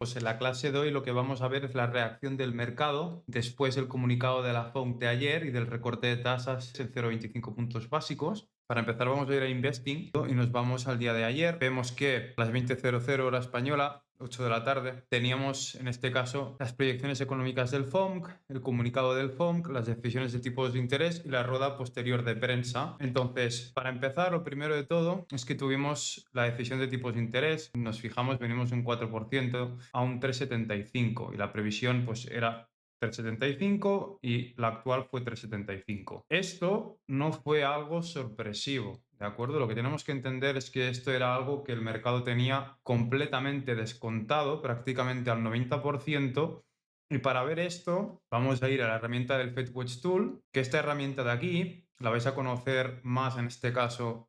Pues en la clase de hoy lo que vamos a ver es la reacción del mercado después del comunicado de la FOMC de ayer y del recorte de tasas en 0,25 puntos básicos. Para empezar vamos a ir a Investing y nos vamos al día de ayer. Vemos que a las 20:00 hora española, 8 de la tarde, teníamos en este caso las proyecciones económicas del FOMC, el comunicado del FOMC, las decisiones de tipos de interés y la rueda posterior de prensa. Entonces, para empezar, lo primero de todo es que tuvimos la decisión de tipos de interés. Nos fijamos, venimos un 4% a un 3,75 y la previsión pues era 3,75 y la actual fue 3,75. Esto no fue algo sorpresivo, ¿de acuerdo? Lo que tenemos que entender es que esto era algo que el mercado tenía completamente descontado, prácticamente al 90%. Y para ver esto, vamos a ir a la herramienta del FedWatch Tool, que esta herramienta de aquí la vais a conocer más en este caso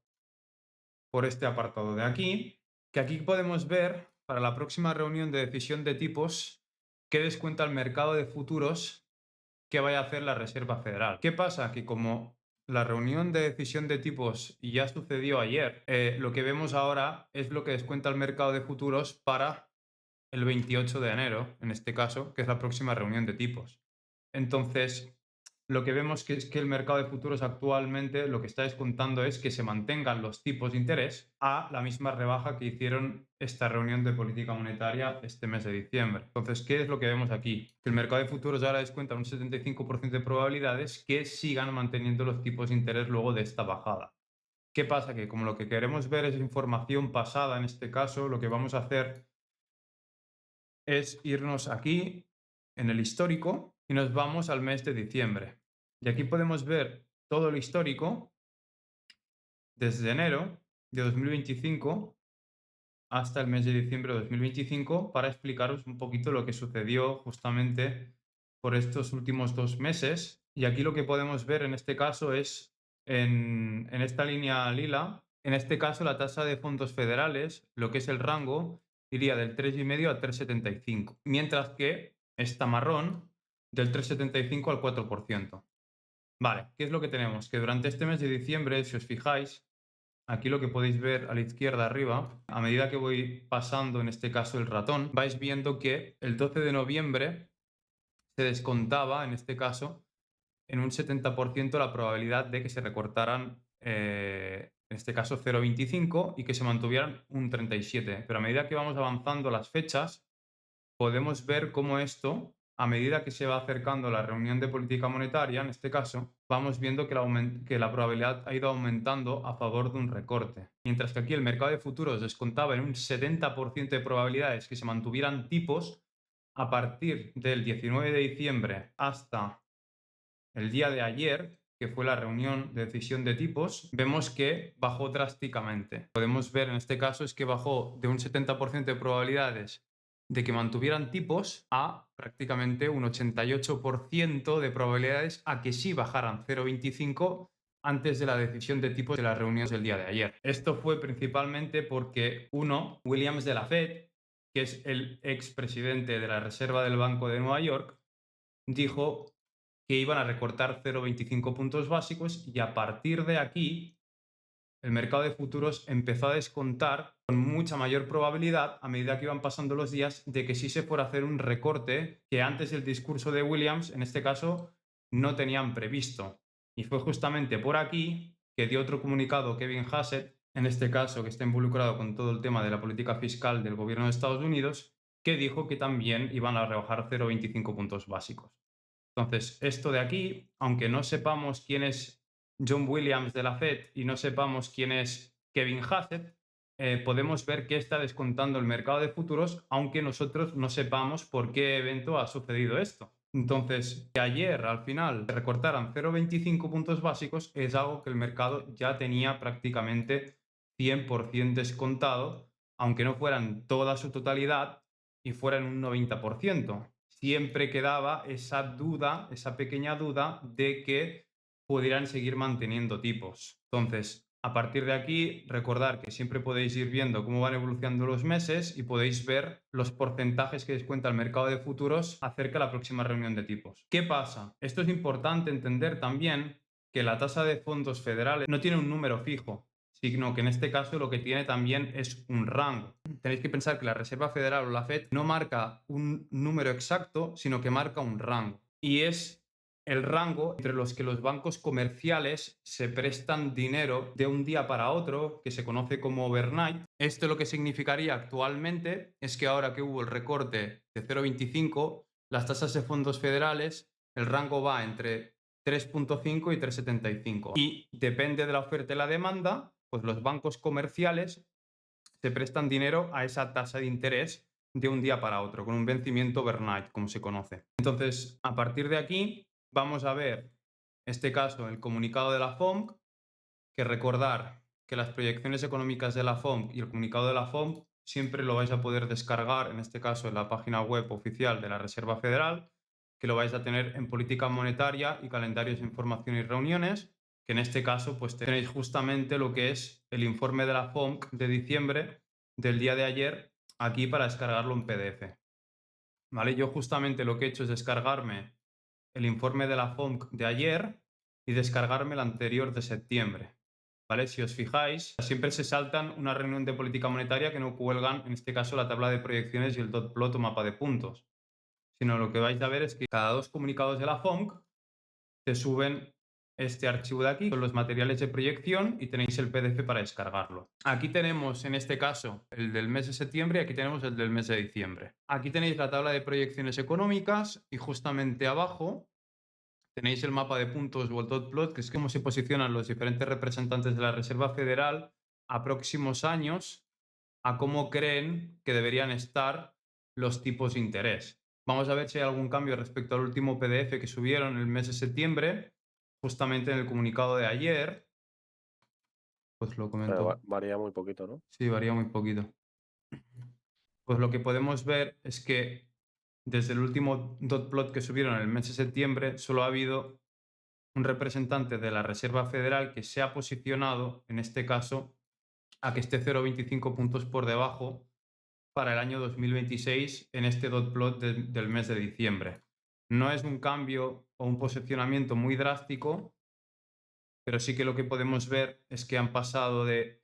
por este apartado de aquí, que aquí podemos ver para la próxima reunión de decisión de tipos qué descuenta el mercado de futuros que vaya a hacer la Reserva Federal. ¿Qué pasa? Que como la reunión de decisión de tipos ya sucedió ayer, lo que vemos ahora es lo que descuenta el mercado de futuros para el 28 de enero, en este caso, que es la próxima reunión de tipos. Entonces, lo que vemos que es que el mercado de futuros actualmente lo que está descontando es que se mantengan los tipos de interés a la misma rebaja que hicieron esta reunión de política monetaria este mes de diciembre. Entonces, ¿qué es lo que vemos aquí? Que el mercado de futuros ahora descuenta un 75% de probabilidades que sigan manteniendo los tipos de interés luego de esta bajada. ¿Qué pasa? Que como lo que queremos ver es información pasada, en este caso, lo que vamos a hacer es irnos aquí en el histórico y nos vamos al mes de diciembre. Y aquí podemos ver todo el histórico desde enero de 2025 hasta el mes de diciembre de 2025 para explicaros un poquito lo que sucedió justamente por estos últimos 2 meses. Y aquí lo que podemos ver en este caso es en esta línea lila, en este caso la tasa de fondos federales, lo que es el rango, iría del 3,5 al 3,75, mientras que esta marrón del 3,75 al 4%. Vale, ¿qué es lo que tenemos? Que durante este mes de diciembre, si os fijáis, aquí lo que podéis ver a la izquierda arriba, a medida que voy pasando en este caso el ratón, vais viendo que el 12 de noviembre se descontaba, en este caso, en un 70% la probabilidad de que se recortaran, en este caso 0,25 y que se mantuvieran un 37. Pero a medida que vamos avanzando las fechas, podemos ver cómo esto, a medida que se va acercando la reunión de política monetaria, en este caso, vamos viendo que la probabilidad ha ido aumentando a favor de un recorte. Mientras que aquí el mercado de futuros descontaba en un 70% de probabilidades que se mantuvieran tipos, a partir del 19 de diciembre hasta el día de ayer, que fue la reunión de decisión de tipos, vemos que bajó drásticamente. Podemos ver en este caso es que bajó de un 70% de probabilidades de que mantuvieran tipos a prácticamente un 88% de probabilidades a que sí bajaran 0,25 antes de la decisión de tipos de las reuniones del día de ayer. Esto fue principalmente porque Williams de la Fed, que es el expresidente de la Reserva del Banco de Nueva York, dijo que iban a recortar 0,25 puntos básicos y a partir de aquí el mercado de futuros empezó a descontar con mucha mayor probabilidad a medida que iban pasando los días de que sí se fuera a hacer un recorte que antes del discurso de Williams, en este caso, no tenían previsto. Y fue justamente por aquí que dio otro comunicado Kevin Hassett, en este caso que está involucrado con todo el tema de la política fiscal del gobierno de Estados Unidos, que dijo que también iban a rebajar 0,25 puntos básicos. Entonces, esto de aquí, aunque no sepamos quién es John Williams de la Fed y no sepamos quién es Kevin Hassett, podemos ver que está descontando el mercado de futuros, aunque nosotros no sepamos por qué evento ha sucedido esto. Entonces, que ayer al final se recortaran 0,25 puntos básicos es algo que el mercado ya tenía prácticamente 100% descontado, aunque no fueran toda su totalidad y fueran un 90%. Siempre quedaba esa duda, esa pequeña duda de que pudieran seguir manteniendo tipos. Entonces, a partir de aquí, recordar que siempre podéis ir viendo cómo van evolucionando los meses y podéis ver los porcentajes que descuenta el mercado de futuros acerca de la próxima reunión de tipos. ¿Qué pasa? Esto es importante entender también que la tasa de fondos federales no tiene un número fijo, sino que en este caso lo que tiene también es un rango. Tenéis que pensar que la Reserva Federal o la Fed no marca un número exacto, sino que marca un rango. Y es el rango entre los que los bancos comerciales se prestan dinero de un día para otro, que se conoce como overnight. Esto lo que significaría actualmente es que ahora que hubo el recorte de 0,25, las tasas de fondos federales, el rango va entre 3,5 y 3,75. Y depende de la oferta y la demanda, pues los bancos comerciales se prestan dinero a esa tasa de interés de un día para otro, con un vencimiento overnight, como se conoce. Entonces, a partir de aquí, vamos a ver, en este caso, el comunicado de la FOMC, que recordar que las proyecciones económicas de la FOMC y el comunicado de la FOMC siempre lo vais a poder descargar, en este caso, en la página web oficial de la Reserva Federal, que lo vais a tener en política monetaria y calendarios de información y reuniones, que en este caso pues tenéis justamente lo que es el informe de la FOMC de diciembre del día de ayer aquí para descargarlo en PDF. ¿Vale? Yo justamente lo que he hecho es descargarme el informe de la FOMC de ayer y descargarme el anterior de septiembre. ¿Vale? Si os fijáis, siempre se saltan una reunión de política monetaria que no cuelgan, en este caso, la tabla de proyecciones y el dot plot o mapa de puntos. Sino lo que vais a ver es que cada 2 comunicados de la FOMC te suben este archivo de aquí con los materiales de proyección y tenéis el PDF para descargarlo. Aquí tenemos en este caso el del mes de septiembre y aquí tenemos el del mes de diciembre. Aquí tenéis la tabla de proyecciones económicas y justamente abajo tenéis el mapa de puntos o el dot plot, que es cómo se posicionan los diferentes representantes de la Reserva Federal a próximos años, a cómo creen que deberían estar los tipos de interés. Vamos a ver si hay algún cambio respecto al último PDF que subieron el mes de septiembre, justamente en el comunicado de ayer. Pues lo comento. Varía muy poquito, ¿no? Sí, varía muy poquito. Pues lo que podemos ver es que desde el último dot plot que subieron en el mes de septiembre, solo ha habido un representante de la Reserva Federal que se ha posicionado, en este caso, a que esté 0,25 puntos por debajo para el año 2026 en este dot plot del mes de diciembre. No es un cambio o un posicionamiento muy drástico, pero sí que lo que podemos ver es que han pasado de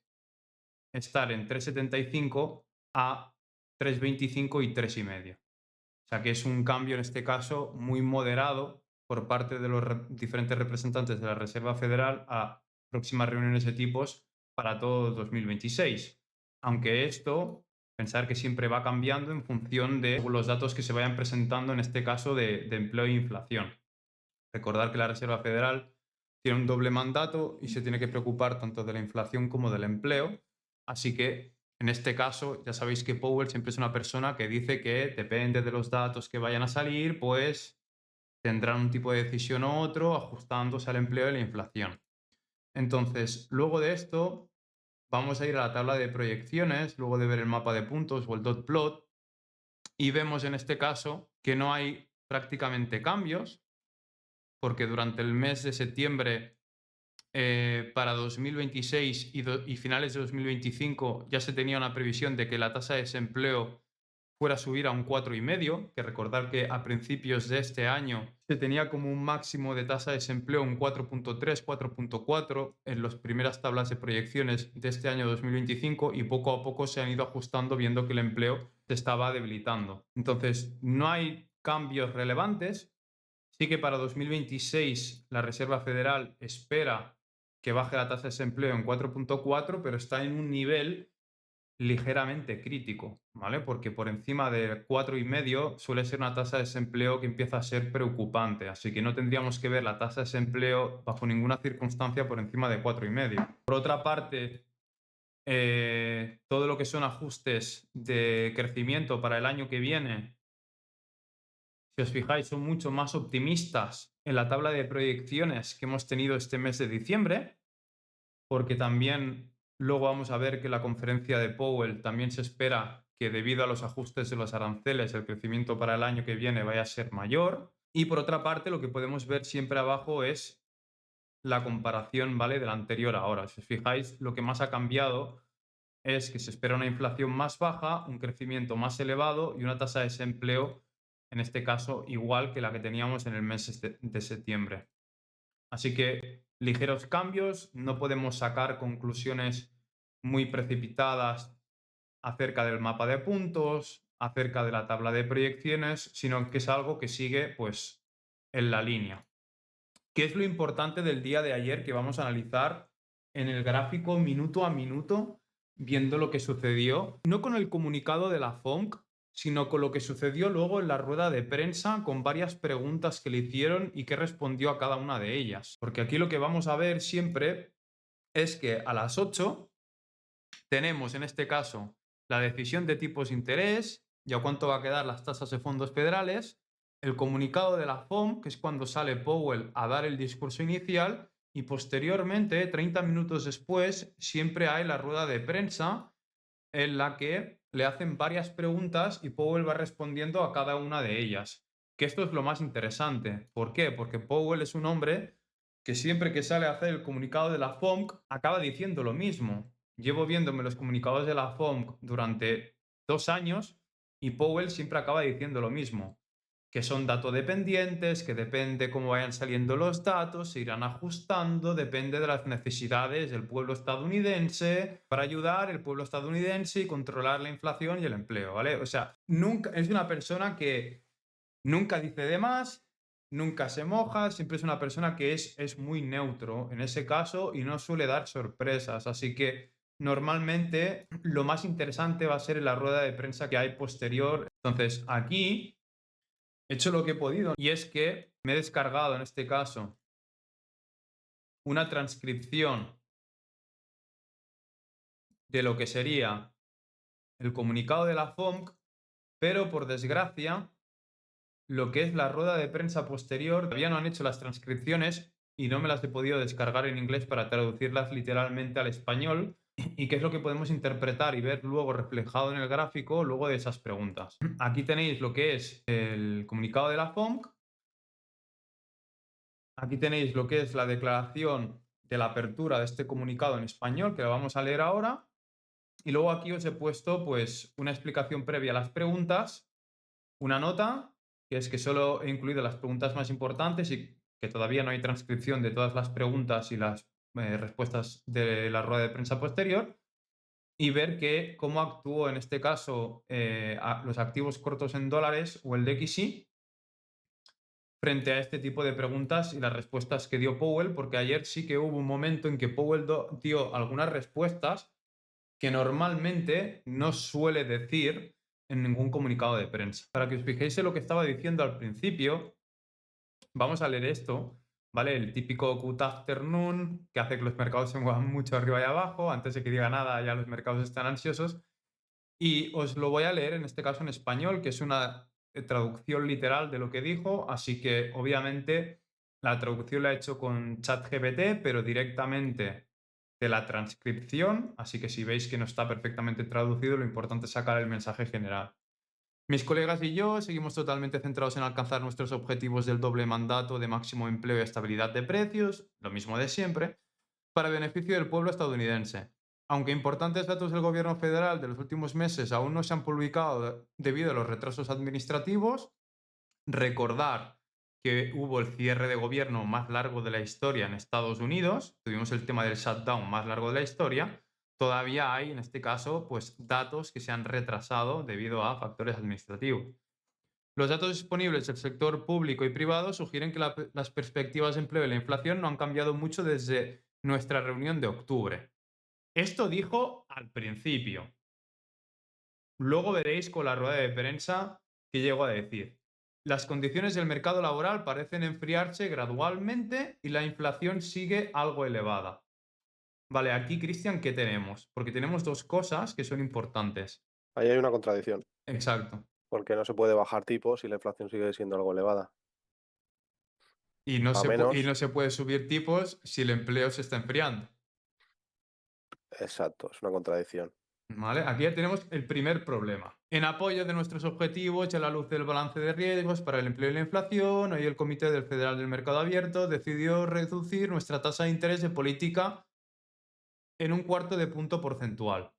estar en 3,75 a 3,25 y 3,5. O sea que es un cambio en este caso muy moderado por parte de los diferentes representantes de la Reserva Federal a próximas reuniones de tipos para todo 2026. Aunque esto, pensar que siempre va cambiando en función de los datos que se vayan presentando, en este caso de empleo e inflación. Recordar que la Reserva Federal tiene un doble mandato y se tiene que preocupar tanto de la inflación como del empleo. Así que en este caso, ya sabéis que Powell siempre es una persona que dice que depende de los datos que vayan a salir, pues tendrán un tipo de decisión u otro ajustándose al empleo y la inflación. Entonces, luego de esto, vamos a ir a la tabla de proyecciones, luego de ver el mapa de puntos o el dot plot, y vemos en este caso que no hay prácticamente cambios, porque durante el mes de septiembre para 2026 y finales de 2025 ya se tenía una previsión de que la tasa de desempleo fuera a subir a un 4,5, que recordar que a principios de este año se tenía como un máximo de tasa de desempleo un 4,3, 4,4 en las primeras tablas de proyecciones de este año 2025 y poco a poco se han ido ajustando viendo que el empleo se estaba debilitando. Entonces, no hay cambios relevantes. Sí que para 2026 la Reserva Federal espera que baje la tasa de desempleo en 4,4, pero está en un nivel ligeramente crítico, ¿vale? Porque por encima de 4,5 suele ser una tasa de desempleo que empieza a ser preocupante, así que no tendríamos que ver la tasa de desempleo bajo ninguna circunstancia por encima de 4,5. Por otra parte, todo lo que son ajustes de crecimiento para el año que viene, si os fijáis, son mucho más optimistas en la tabla de proyecciones que hemos tenido este mes de diciembre, porque también luego vamos a ver que la conferencia de Powell también se espera que debido a los ajustes de los aranceles el crecimiento para el año que viene vaya a ser mayor. Y por otra parte, lo que podemos ver siempre abajo es la comparación, ¿vale?, del anterior a ahora. Si os fijáis, lo que más ha cambiado es que se espera una inflación más baja, un crecimiento más elevado y una tasa de desempleo, en este caso, igual que la que teníamos en el mes de septiembre. Así que ligeros cambios, no podemos sacar conclusiones muy precipitadas acerca del mapa de puntos, acerca de la tabla de proyecciones, sino que es algo que sigue pues en la línea. ¿Qué es lo importante del día de ayer que vamos a analizar en el gráfico minuto a minuto, viendo lo que sucedió, no con el comunicado de la FONC, sino con lo que sucedió luego en la rueda de prensa, con varias preguntas que le hicieron y que respondió a cada una de ellas? Porque aquí lo que vamos a ver siempre es que a las 8 tenemos en este caso la decisión de tipos de interés y a cuánto va a quedar las tasas de fondos federales, el comunicado de la FOM, que es cuando sale Powell a dar el discurso inicial, y posteriormente, 30 minutos después, siempre hay la rueda de prensa en la que le hacen varias preguntas y Powell va respondiendo a cada una de ellas. Que esto es lo más interesante. ¿Por qué? Porque Powell es un hombre que siempre que sale a hacer el comunicado de la FOMC acaba diciendo lo mismo. Llevo viéndome los comunicados de la FOMC durante 2 años y Powell siempre acaba diciendo lo mismo, que son datos dependientes, que depende cómo vayan saliendo los datos, se irán ajustando, depende de las necesidades del pueblo estadounidense para ayudar al pueblo estadounidense y controlar la inflación y el empleo, ¿vale? O sea, nunca es una persona que nunca dice de más, nunca se moja, siempre es una persona que es muy neutro en ese caso y no suele dar sorpresas. Así que normalmente lo más interesante va a ser en la rueda de prensa que hay posterior. Entonces, aquí he hecho lo que he podido y es que me he descargado en este caso una transcripción de lo que sería el comunicado de la FOMC, pero por desgracia lo que es la rueda de prensa posterior, todavía no han hecho las transcripciones y no me las he podido descargar en inglés para traducirlas literalmente al español y qué es lo que podemos interpretar y ver luego reflejado en el gráfico luego de esas preguntas. Aquí tenéis lo que es el comunicado de la FOMC, aquí tenéis lo que es la declaración de la apertura de este comunicado en español, que lo vamos a leer ahora, y luego aquí os he puesto pues una explicación previa a las preguntas, una nota, que es que solo he incluido las preguntas más importantes y que todavía no hay transcripción de todas las preguntas y las respuestas de la rueda de prensa posterior, y ver cómo actuó en este caso los activos cortos en dólares o el DXY frente a este tipo de preguntas y las respuestas que dio Powell, porque ayer sí que hubo un momento en que Powell dio algunas respuestas que normalmente no suele decir en ningún comunicado de prensa. Para que os fijéis en lo que estaba diciendo al principio, vamos a leer esto, ¿vale? El típico good afternoon que hace que los mercados se muevan mucho arriba y abajo. Antes de que diga nada, ya los mercados están ansiosos. Y os lo voy a leer en este caso en español, que es una traducción literal de lo que dijo, así que obviamente la traducción la he hecho con ChatGPT, pero directamente de la transcripción, así que si veis que no está perfectamente traducido, lo importante es sacar el mensaje general. Mis colegas y yo seguimos totalmente centrados en alcanzar nuestros objetivos del doble mandato de máximo empleo y estabilidad de precios, lo mismo de siempre, para beneficio del pueblo estadounidense. Aunque importantes datos del gobierno federal de los últimos meses aún no se han publicado debido a los retrasos administrativos, recordar que hubo el cierre de gobierno más largo de la historia en Estados Unidos, tuvimos el tema del shutdown más largo de la historia, todavía hay en este caso pues datos que se han retrasado debido a factores administrativos. Los datos disponibles del sector público y privado sugieren que las perspectivas de empleo y la inflación no han cambiado mucho desde nuestra reunión de octubre. Esto dijo al principio. Luego veréis con la rueda de prensa que llegó a decir. Las condiciones del mercado laboral parecen enfriarse gradualmente y la inflación sigue algo elevada. Vale, aquí, Cristian, ¿qué tenemos? Porque tenemos dos cosas que son importantes. Ahí hay una contradicción, Exacto. porque no se puede bajar tipos si la inflación sigue siendo algo elevada. Y no A y menos, no se puede subir tipos si el empleo se está enfriando. exacto, es una contradicción. ¿Vale? Aquí ya tenemos el primer problema. En apoyo de nuestros objetivos y a la luz del balance de riesgos para el empleo y la inflación, hoy el Comité del Federal del Mercado Abierto decidió reducir nuestra tasa de interés de política en 1/4 de punto porcentual.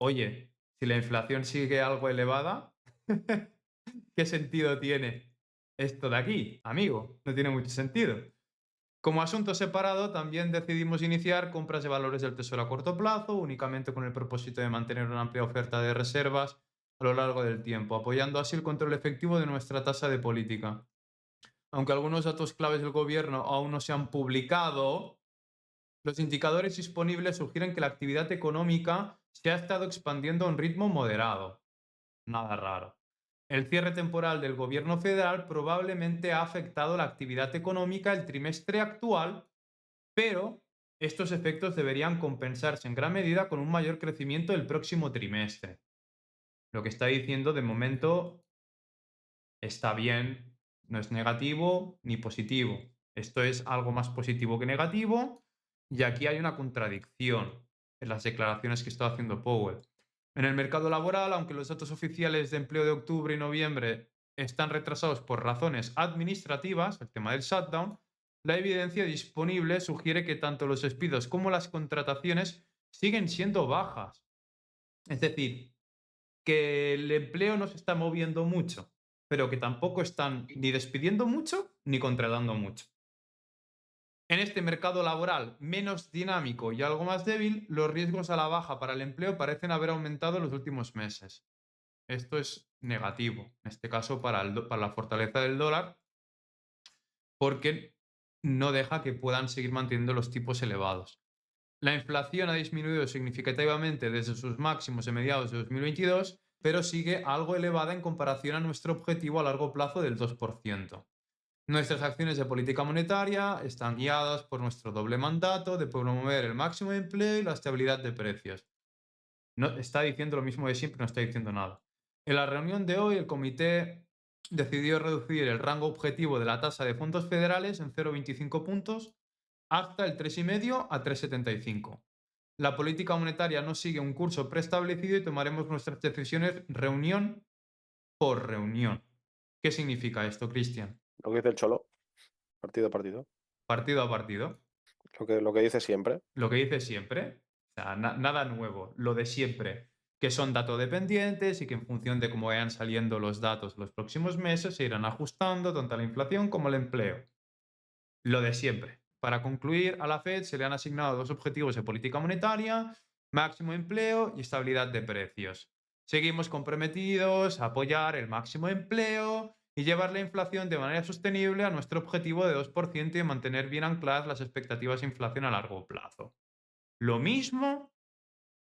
Oye, si la inflación sigue algo elevada, ¿qué sentido tiene esto de aquí, amigo? No tiene mucho sentido. Como asunto separado, también decidimos iniciar compras de valores del Tesoro a corto plazo, únicamente con el propósito de mantener una amplia oferta de reservas a lo largo del tiempo, apoyando así el control efectivo de nuestra tasa de política. Aunque algunos datos claves del gobierno aún no se han publicado, los indicadores disponibles sugieren que la actividad económica se ha estado expandiendo a un ritmo moderado. Nada raro. El cierre temporal del gobierno federal probablemente ha afectado la actividad económica el trimestre actual, pero estos efectos deberían compensarse en gran medida con un mayor crecimiento el próximo trimestre. Lo que está diciendo de momento está bien, no es negativo ni positivo. Esto es algo más positivo que negativo y aquí hay una contradicción en las declaraciones que está haciendo Powell. En el mercado laboral, aunque los datos oficiales de empleo de octubre y noviembre están retrasados por razones administrativas, el tema del shutdown, la evidencia disponible sugiere que tanto los despidos como las contrataciones siguen siendo bajas. Es decir, que el empleo no se está moviendo mucho, pero que tampoco están ni despidiendo mucho ni contratando mucho. En este mercado laboral menos dinámico y algo más débil, los riesgos a la baja para el empleo parecen haber aumentado en los últimos meses. Esto es negativo, en este caso para la fortaleza del dólar, porque no deja que puedan seguir manteniendo los tipos elevados. La inflación ha disminuido significativamente desde sus máximos de mediados de 2022, pero sigue algo elevada en comparación a nuestro objetivo a largo plazo del 2%. Nuestras acciones de política monetaria están guiadas por nuestro doble mandato de promover el máximo de empleo y la estabilidad de precios. No, está diciendo lo mismo de siempre, no está diciendo nada. En la reunión de hoy, el comité decidió reducir el rango objetivo de la tasa de fondos federales en 0,25 puntos hasta el 3,5 a 3,75. La política monetaria no sigue un curso preestablecido y tomaremos nuestras decisiones reunión por reunión. ¿Qué significa esto, Cristian? Lo que dice el Cholo, partido a partido. Partido a partido. Lo que dice siempre. Lo que dice siempre. O sea, nada nuevo. Lo de siempre. Que son datos dependientes y que en función de cómo vayan saliendo los datos los próximos meses se irán ajustando tanto la inflación como el empleo. Lo de siempre. Para concluir, a la Fed se le han asignado dos objetivos de política monetaria: máximo empleo y estabilidad de precios. Seguimos comprometidos a apoyar el máximo empleo y llevar la inflación de manera sostenible a nuestro objetivo de 2% y mantener bien ancladas las expectativas de inflación a largo plazo. Lo mismo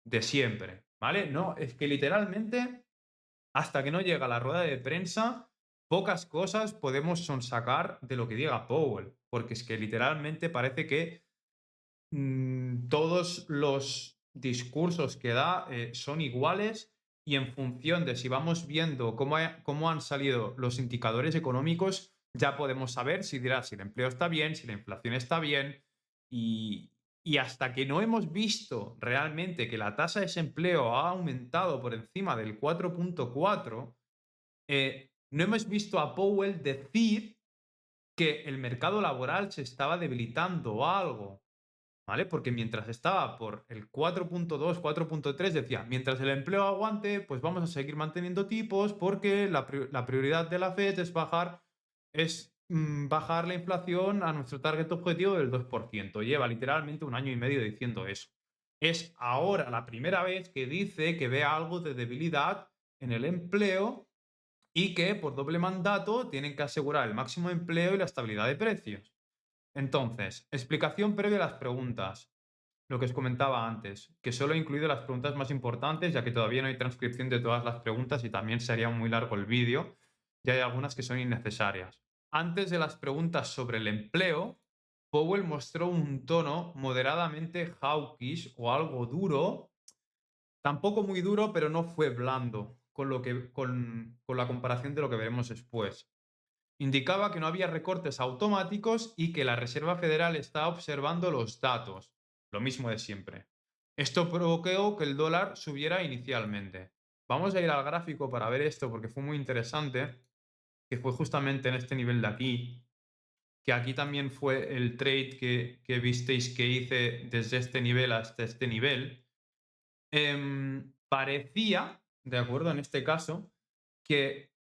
de siempre, ¿vale? No, es que literalmente, hasta que no llega la rueda de prensa, pocas cosas podemos sonsacar de lo que diga Powell, porque es que literalmente parece que todos los discursos que da son iguales y en función de si vamos viendo cómo han salido los indicadores económicos, ya podemos saber si dirá si el empleo está bien, si la inflación está bien y, y hasta que no hemos visto realmente que la tasa de desempleo ha aumentado por encima del 4,4, no hemos visto a Powell decir que el mercado laboral se estaba debilitando o algo. ¿Vale? Porque mientras estaba por el 4,2, 4,3, decía, mientras el empleo aguante, pues vamos a seguir manteniendo tipos porque la prioridad de la Fed es bajar la inflación a nuestro target objetivo del 2%. Lleva literalmente un año y medio diciendo eso. Es ahora la primera vez que dice que ve algo de debilidad en el empleo y que por doble mandato tienen que asegurar el máximo empleo y la estabilidad de precios. Entonces, explicación previa a las preguntas. Lo que os comentaba antes, que solo he incluido las preguntas más importantes, ya que todavía no hay transcripción de todas las preguntas y también sería muy largo el vídeo, y hay algunas que son innecesarias. Antes de las preguntas sobre el empleo, Powell mostró un tono moderadamente hawkish o algo duro, tampoco muy duro, pero no fue blando, con la comparación de lo que veremos después. Indicaba que no había recortes automáticos y que la Reserva Federal está observando los datos. Lo mismo de siempre. Esto provocó que el dólar subiera inicialmente. Vamos a ir al gráfico para ver esto porque fue muy interesante, que fue justamente en este nivel de aquí, que aquí también fue el trade que visteis que hice desde este nivel hasta este nivel. Parecía, de acuerdo, en este caso, que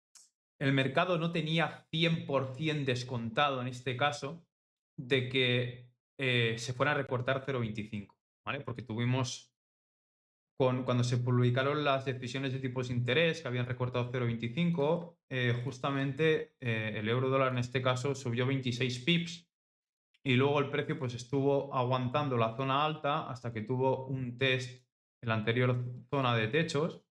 el mercado no tenía 100% descontado en este caso de que se fuera a recortar 0,25, ¿vale? Porque tuvimos, cuando se publicaron las decisiones de tipos de interés que habían recortado 0,25, justamente el euro dólar en este caso subió 26 pips y luego el precio pues estuvo aguantando la zona alta hasta que tuvo un test en la anterior zona de techos,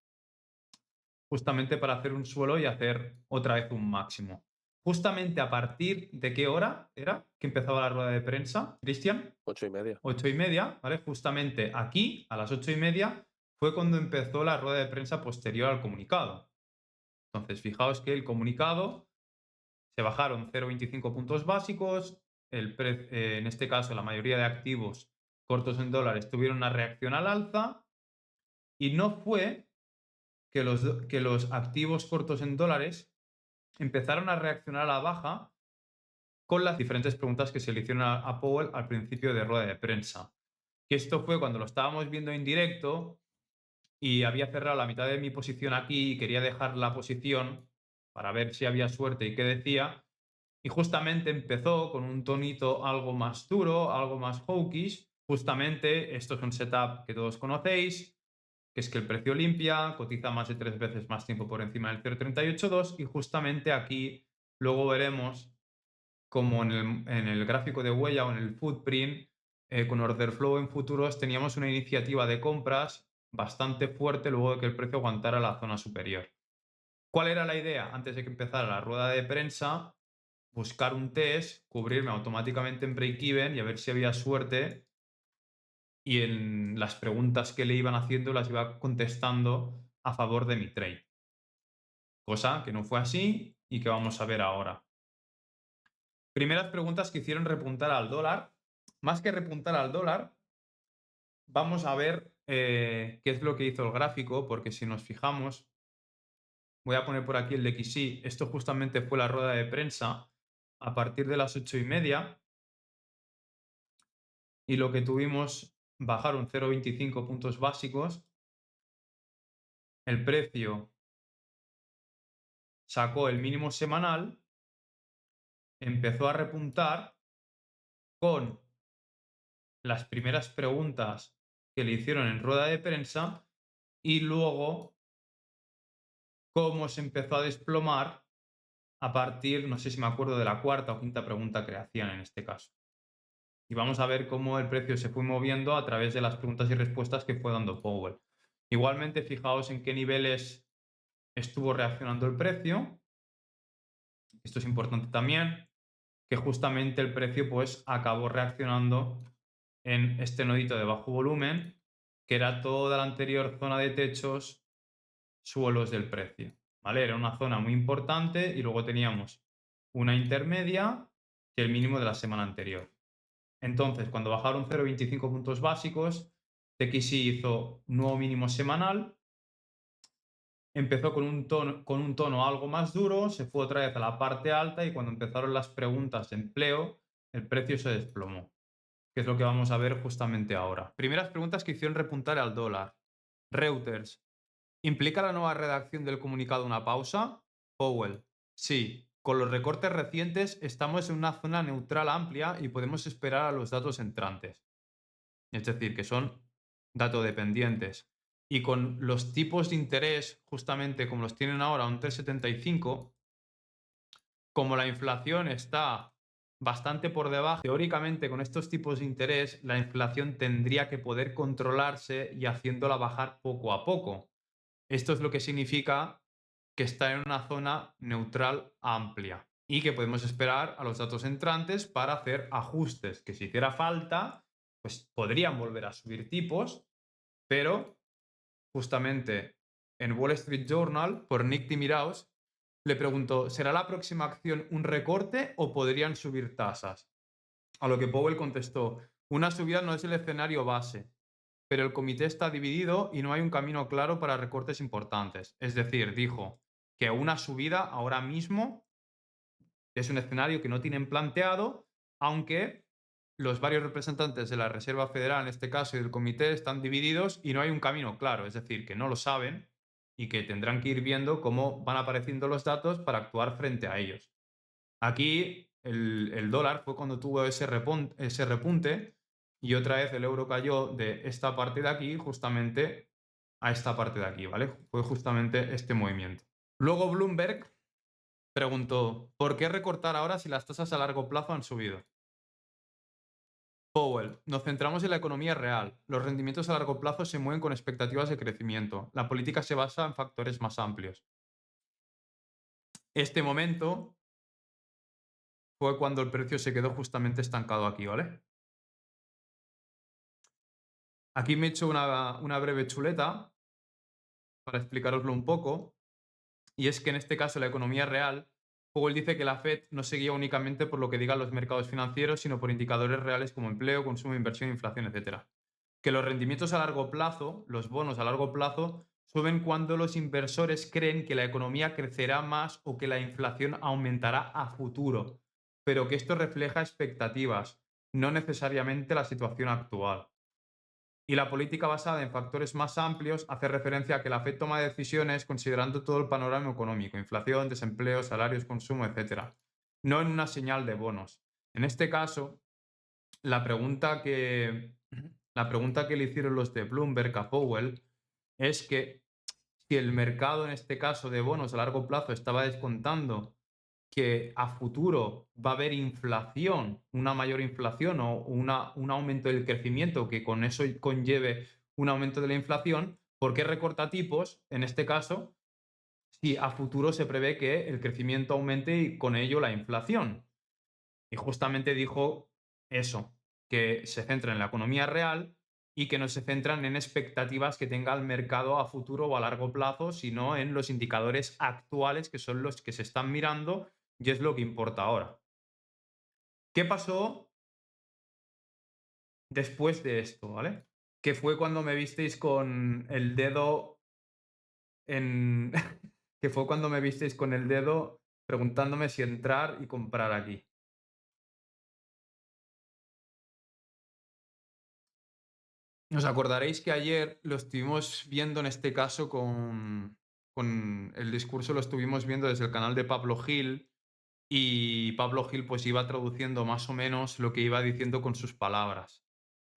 justamente para hacer un suelo y hacer otra vez un máximo. Justamente a partir de qué hora era que empezaba la rueda de prensa, Cristian? 8:30. 8:30, ¿vale? Justamente aquí, a las 8:30, fue cuando empezó la rueda de prensa posterior al comunicado. Entonces, fijaos que el comunicado se bajaron 0,25 puntos básicos, en este caso la mayoría de activos cortos en dólares tuvieron una reacción al alza y no fue que los activos cortos en dólares empezaron a reaccionar a la baja con las diferentes preguntas que se le hicieron a Powell al principio de rueda de prensa. Que esto fue cuando lo estábamos viendo en directo y había cerrado la mitad de mi posición aquí y quería dejar la posición para ver si había suerte y qué decía. Y justamente empezó con un tonito algo más duro, algo más hawkish. Justamente esto es un setup que todos conocéis, que es que el precio limpia, cotiza más de 3 veces más tiempo por encima del 0,382 y justamente aquí luego veremos como en el gráfico de huella o en el footprint, con order flow en futuros teníamos una iniciativa de compras bastante fuerte luego de que el precio aguantara la zona superior. ¿Cuál era la idea? Antes de que empezara la rueda de prensa, buscar un test, cubrirme automáticamente en break-even y a ver si había suerte y en las preguntas que le iban haciendo las iba contestando a favor de mi trade. Cosa que no fue así y que vamos a ver ahora. Primeras preguntas que hicieron repuntar al dólar. Más que repuntar al dólar, vamos a ver qué es lo que hizo el gráfico, porque si nos fijamos, voy a poner por aquí el XY, esto justamente fue la rueda de prensa a partir de las 8:30 y lo que tuvimos bajaron 0,25 puntos básicos, el precio sacó el mínimo semanal, empezó a repuntar con las primeras preguntas que le hicieron en rueda de prensa y luego cómo se empezó a desplomar a partir, no sé si me acuerdo, de la cuarta o quinta pregunta que le hacían en este caso. Y vamos a ver cómo el precio se fue moviendo a través de las preguntas y respuestas que fue dando Powell. Igualmente, fijaos en qué niveles estuvo reaccionando el precio. Esto es importante también, que justamente el precio pues acabó reaccionando en este nodito de bajo volumen, que era toda la anterior zona de techos, suelos del precio, ¿vale? Era una zona muy importante y luego teníamos una intermedia y el mínimo de la semana anterior. Entonces, cuando bajaron 0,25 puntos básicos, TXI hizo nuevo mínimo semanal, empezó con un tono algo más duro, se fue otra vez a la parte alta y cuando empezaron las preguntas de empleo, el precio se desplomó, que es lo que vamos a ver justamente ahora. Primeras preguntas que hicieron repuntar al dólar. Reuters. ¿Implica la nueva redacción del comunicado una pausa? Powell. Sí. Con los recortes recientes estamos en una zona neutral amplia y podemos esperar a los datos entrantes. Es decir, que son dato-dependientes. Y con los tipos de interés, justamente como los tienen ahora, un 3,75, como la inflación está bastante por debajo, teóricamente con estos tipos de interés, la inflación tendría que poder controlarse y haciéndola bajar poco a poco. Esto es lo que significa que está en una zona neutral amplia y que podemos esperar a los datos entrantes para hacer ajustes que si hiciera falta, pues podrían volver a subir tipos, pero justamente en Wall Street Journal, por Nick Timiraos, le preguntó, ¿será la próxima acción un recorte o podrían subir tasas? A lo que Powell contestó, una subida no es el escenario base, pero el comité está dividido y no hay un camino claro para recortes importantes. Es decir, dijo que una subida ahora mismo es un escenario que no tienen planteado, aunque los varios representantes de la Reserva Federal, en este caso, y del comité están divididos y no hay un camino claro. Es decir, que no lo saben y que tendrán que ir viendo cómo van apareciendo los datos para actuar frente a ellos. Aquí el dólar fue cuando tuvo ese repunte y otra vez el euro cayó de esta parte de aquí justamente a esta parte de aquí, ¿vale? Fue justamente este movimiento. Luego Bloomberg preguntó, ¿por qué recortar ahora si las tasas a largo plazo han subido? Powell, nos centramos en la economía real. Los rendimientos a largo plazo se mueven con expectativas de crecimiento. La política se basa en factores más amplios. Este momento fue cuando el precio se quedó justamente estancado aquí, ¿vale? Aquí me he hecho una breve chuleta para explicaroslo un poco. Y es que en este caso la economía real, Powell dice que la Fed no se guía únicamente por lo que digan los mercados financieros, sino por indicadores reales como empleo, consumo, inversión, inflación, etc. Que los rendimientos a largo plazo, los bonos a largo plazo, suben cuando los inversores creen que la economía crecerá más o que la inflación aumentará a futuro, pero que esto refleja expectativas, no necesariamente la situación actual. Y la política basada en factores más amplios hace referencia a que la Fed toma decisiones considerando todo el panorama económico, inflación, desempleo, salarios, consumo, etc. No en una señal de bonos. En este caso, la pregunta que, la pregunta que le hicieron los de Bloomberg a Powell es que si el mercado, en este caso de bonos a largo plazo, estaba descontando que a futuro va a haber inflación, una mayor inflación o un aumento del crecimiento que con eso conlleve un aumento de la inflación, ¿por qué recorta tipos en este caso si a futuro se prevé que el crecimiento aumente y con ello la inflación? Y justamente dijo eso, que se centra en la economía real y que no se centran en expectativas que tenga el mercado a futuro o a largo plazo, sino en los indicadores actuales, que son los que se están mirando y es lo que importa ahora. ¿Qué pasó después de esto, vale? Que fue cuando me visteis con el dedo en... que fue cuando me visteis con el dedo preguntándome si entrar y comprar aquí. Os acordaréis que ayer lo estuvimos viendo en este caso con el discurso, lo estuvimos viendo desde el canal de Pablo Gil y Pablo Gil pues iba traduciendo más o menos lo que iba diciendo con sus palabras,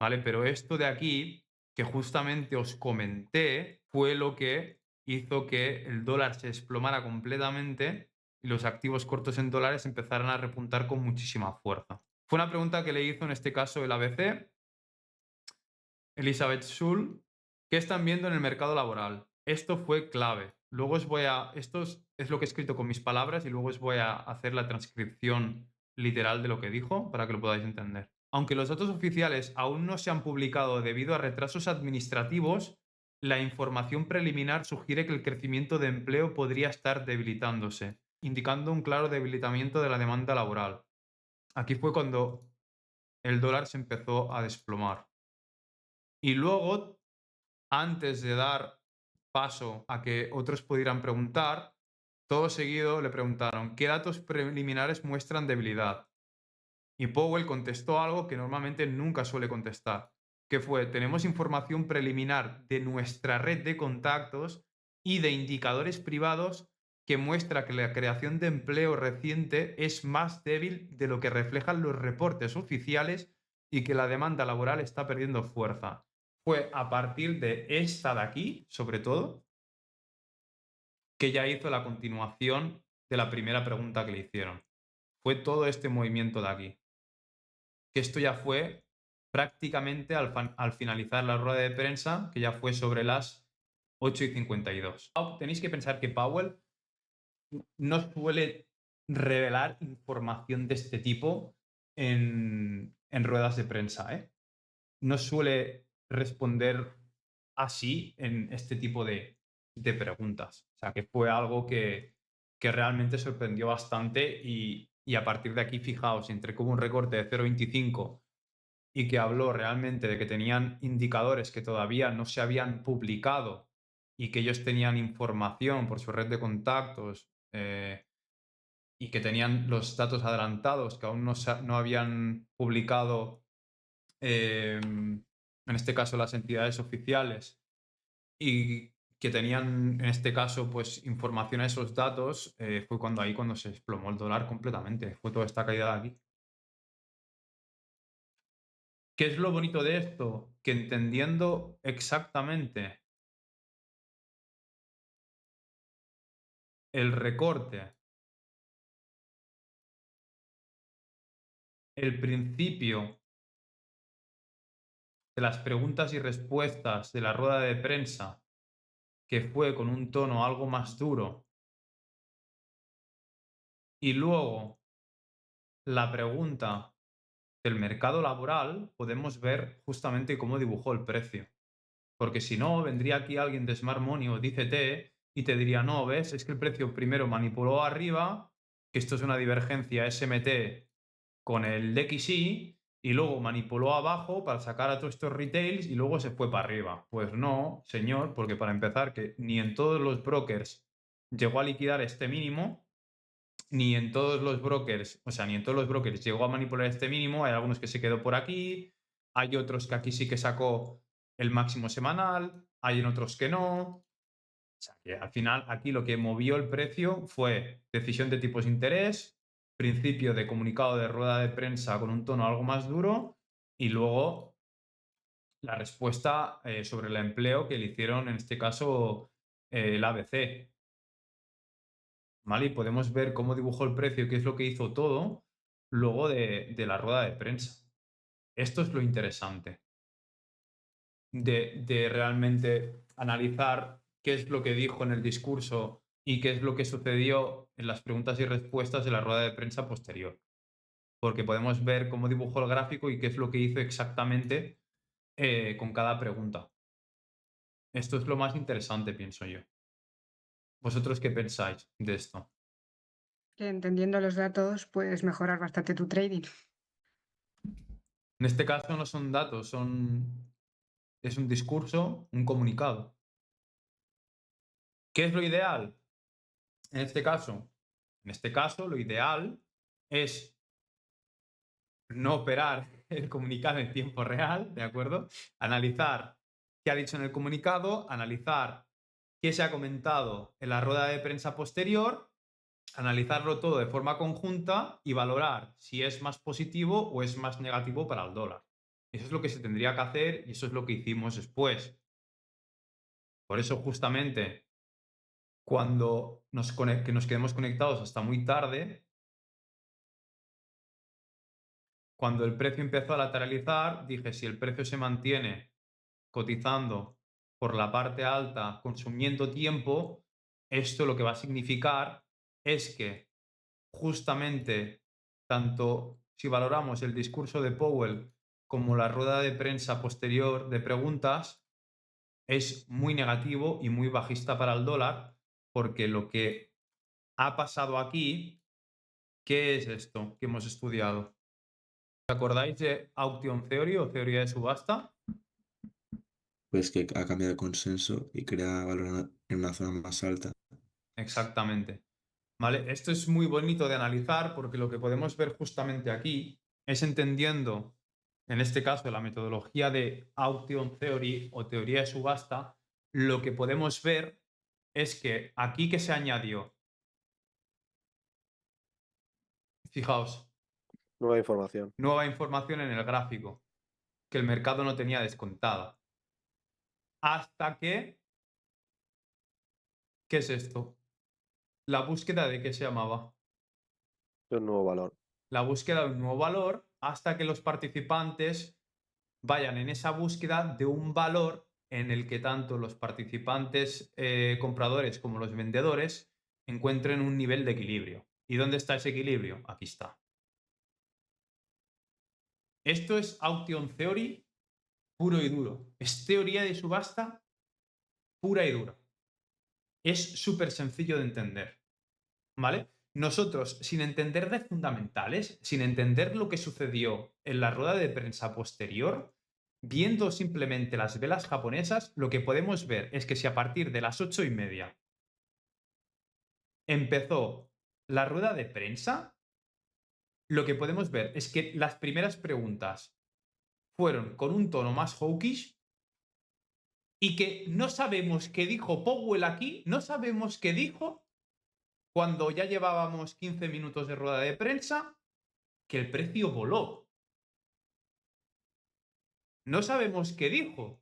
¿vale? Pero esto de aquí, que justamente os comenté, fue lo que hizo que el dólar se desplomara completamente y los activos cortos en dólares empezaran a repuntar con muchísima fuerza. Fue una pregunta que le hizo en este caso el ABC Elizabeth Schul, ¿qué están viendo en el mercado laboral? Esto fue clave. Luego esto es lo que he escrito con mis palabras y luego os voy a hacer la transcripción literal de lo que dijo para que lo podáis entender. Aunque los datos oficiales aún no se han publicado debido a retrasos administrativos, la información preliminar sugiere que el crecimiento de empleo podría estar debilitándose, indicando un claro debilitamiento de la demanda laboral. Aquí fue cuando el dólar se empezó a desplomar. Y luego, antes de dar paso a que otros pudieran preguntar, todo seguido le preguntaron, ¿qué datos preliminares muestran debilidad? Y Powell contestó algo que normalmente nunca suele contestar, que fue, tenemos información preliminar de nuestra red de contactos y de indicadores privados que muestra que la creación de empleo reciente es más débil de lo que reflejan los reportes oficiales y que la demanda laboral está perdiendo fuerza. Fue a partir de esta de aquí, sobre todo, que ya hizo la continuación de la primera pregunta que le hicieron. Fue todo este movimiento de aquí. Que esto ya fue prácticamente al finalizar la rueda de prensa, que ya fue sobre las 8:52. Tenéis que pensar que Powell no suele revelar información de este tipo en ruedas de prensa, ¿eh? No suele responder así en este tipo de preguntas. O sea, que fue algo que realmente sorprendió bastante y a partir de aquí, fijaos, entre como un recorte de 0,25 y que habló realmente de que tenían indicadores que todavía no se habían publicado y que ellos tenían información por su red de contactos y que tenían los datos adelantados que aún no habían publicado, en este caso las entidades oficiales, y que tenían, en este caso, pues información a esos datos, fue cuando se desplomó el dólar completamente. Fue toda esta caída de aquí. ¿Qué es lo bonito de esto? Que entendiendo exactamente el recorte, el principio de las preguntas y respuestas de la rueda de prensa, que fue con un tono algo más duro, y luego la pregunta del mercado laboral, podemos ver justamente cómo dibujó el precio. Porque si no, vendría aquí alguien de Smart Money o de ICT y te diría, no, ves, es que el precio primero manipuló arriba, que esto es una divergencia SMT con el DXY, y luego manipuló abajo para sacar a todos estos retails y luego se fue para arriba. Pues no, señor, porque para empezar, que ni en todos los brokers llegó a liquidar este mínimo, ni en todos los brokers, o sea, ni en todos los brokers llegó a manipular este mínimo. Hay algunos que se quedó por aquí, hay otros que aquí sí que sacó el máximo semanal, hay en otros que no. O sea, que al final aquí lo que movió el precio fue decisión de tipos de interés, principio de comunicado de rueda de prensa con un tono algo más duro y luego la respuesta sobre el empleo que le hicieron en este caso el ABC. ¿Vale? Y podemos ver cómo dibujó el precio, qué es lo que hizo todo, luego de la rueda de prensa. Esto es lo interesante de realmente analizar qué es lo que dijo en el discurso y qué es lo que sucedió en las preguntas y respuestas de la rueda de prensa posterior. Porque podemos ver cómo dibujó el gráfico y qué es lo que hizo exactamente con cada pregunta. Esto es lo más interesante, pienso yo. ¿Vosotros qué pensáis de esto? Que entendiendo los datos puedes mejorar bastante tu trading. En este caso no son datos, es un discurso, un comunicado. ¿Qué es lo ideal? En este caso, lo ideal es no operar el comunicado en tiempo real, ¿de acuerdo? Analizar qué ha dicho en el comunicado, analizar qué se ha comentado en la rueda de prensa posterior, analizarlo todo de forma conjunta y valorar si es más positivo o es más negativo para el dólar. Eso es lo que se tendría que hacer y eso es lo que hicimos después. Por eso justamente cuando que nos quedemos conectados hasta muy tarde, cuando el precio empezó a lateralizar, dije, si el precio se mantiene cotizando por la parte alta, consumiendo tiempo, esto lo que va a significar es que justamente tanto si valoramos el discurso de Powell como la rueda de prensa posterior de preguntas, es muy negativo y muy bajista para el dólar, porque lo que ha pasado aquí, ¿qué es esto que hemos estudiado? ¿Os acordáis de Auction Theory o teoría de subasta? Pues que ha cambiado el consenso y crea valor en una zona más alta. Exactamente. ¿Vale? Esto es muy bonito de analizar porque lo que podemos ver justamente aquí es entendiendo, en este caso, la metodología de Auction Theory o teoría de subasta, lo que podemos ver es que aquí que se añadió, fijaos, Nueva información. nueva información en el gráfico que el mercado no tenía descontada. Hasta que, ¿qué es esto? La búsqueda de qué se llamaba. Es un nuevo valor. La búsqueda de un nuevo valor hasta que los participantes vayan en esa búsqueda de un valor en el que tanto los participantes compradores como los vendedores encuentren un nivel de equilibrio. ¿Y dónde está ese equilibrio? Aquí está. Esto es Auction Theory puro y duro. Es teoría de subasta pura y dura. Es súper sencillo de entender. ¿Vale? Nosotros, sin entender de fundamentales, sin entender lo que sucedió en la rueda de prensa posterior, viendo simplemente las velas japonesas, lo que podemos ver es que si a partir de las 8:30 empezó la rueda de prensa, lo que podemos ver es que las primeras preguntas fueron con un tono más hawkish y que no sabemos qué dijo Powell aquí, no sabemos qué dijo cuando ya llevábamos 15 minutos de rueda de prensa, que el precio voló. No sabemos qué dijo,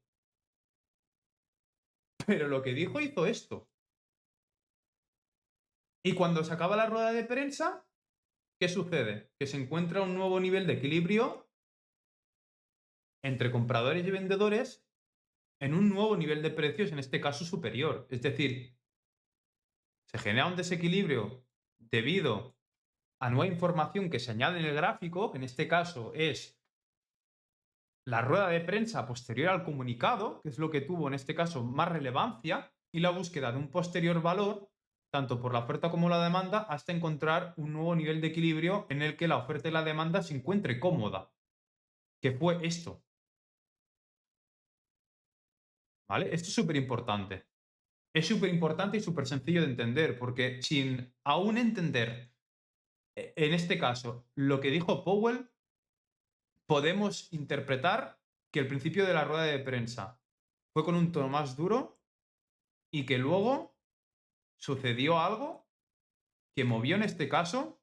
pero lo que dijo hizo esto. Y cuando se acaba la rueda de prensa, ¿qué sucede? Que se encuentra un nuevo nivel de equilibrio entre compradores y vendedores en un nuevo nivel de precios, en este caso superior. Es decir, se genera un desequilibrio debido a nueva información que se añade en el gráfico, que en este caso es la rueda de prensa posterior al comunicado, que es lo que tuvo en este caso más relevancia, y la búsqueda de un posterior valor, tanto por la oferta como la demanda, hasta encontrar un nuevo nivel de equilibrio en el que la oferta y la demanda se encuentre cómoda, que fue esto. ¿Vale? Esto es súper importante. Es súper importante y súper sencillo de entender, porque sin aún entender, en este caso, lo que dijo Powell, podemos interpretar que el principio de la rueda de prensa fue con un tono más duro y que luego sucedió algo que movió en este caso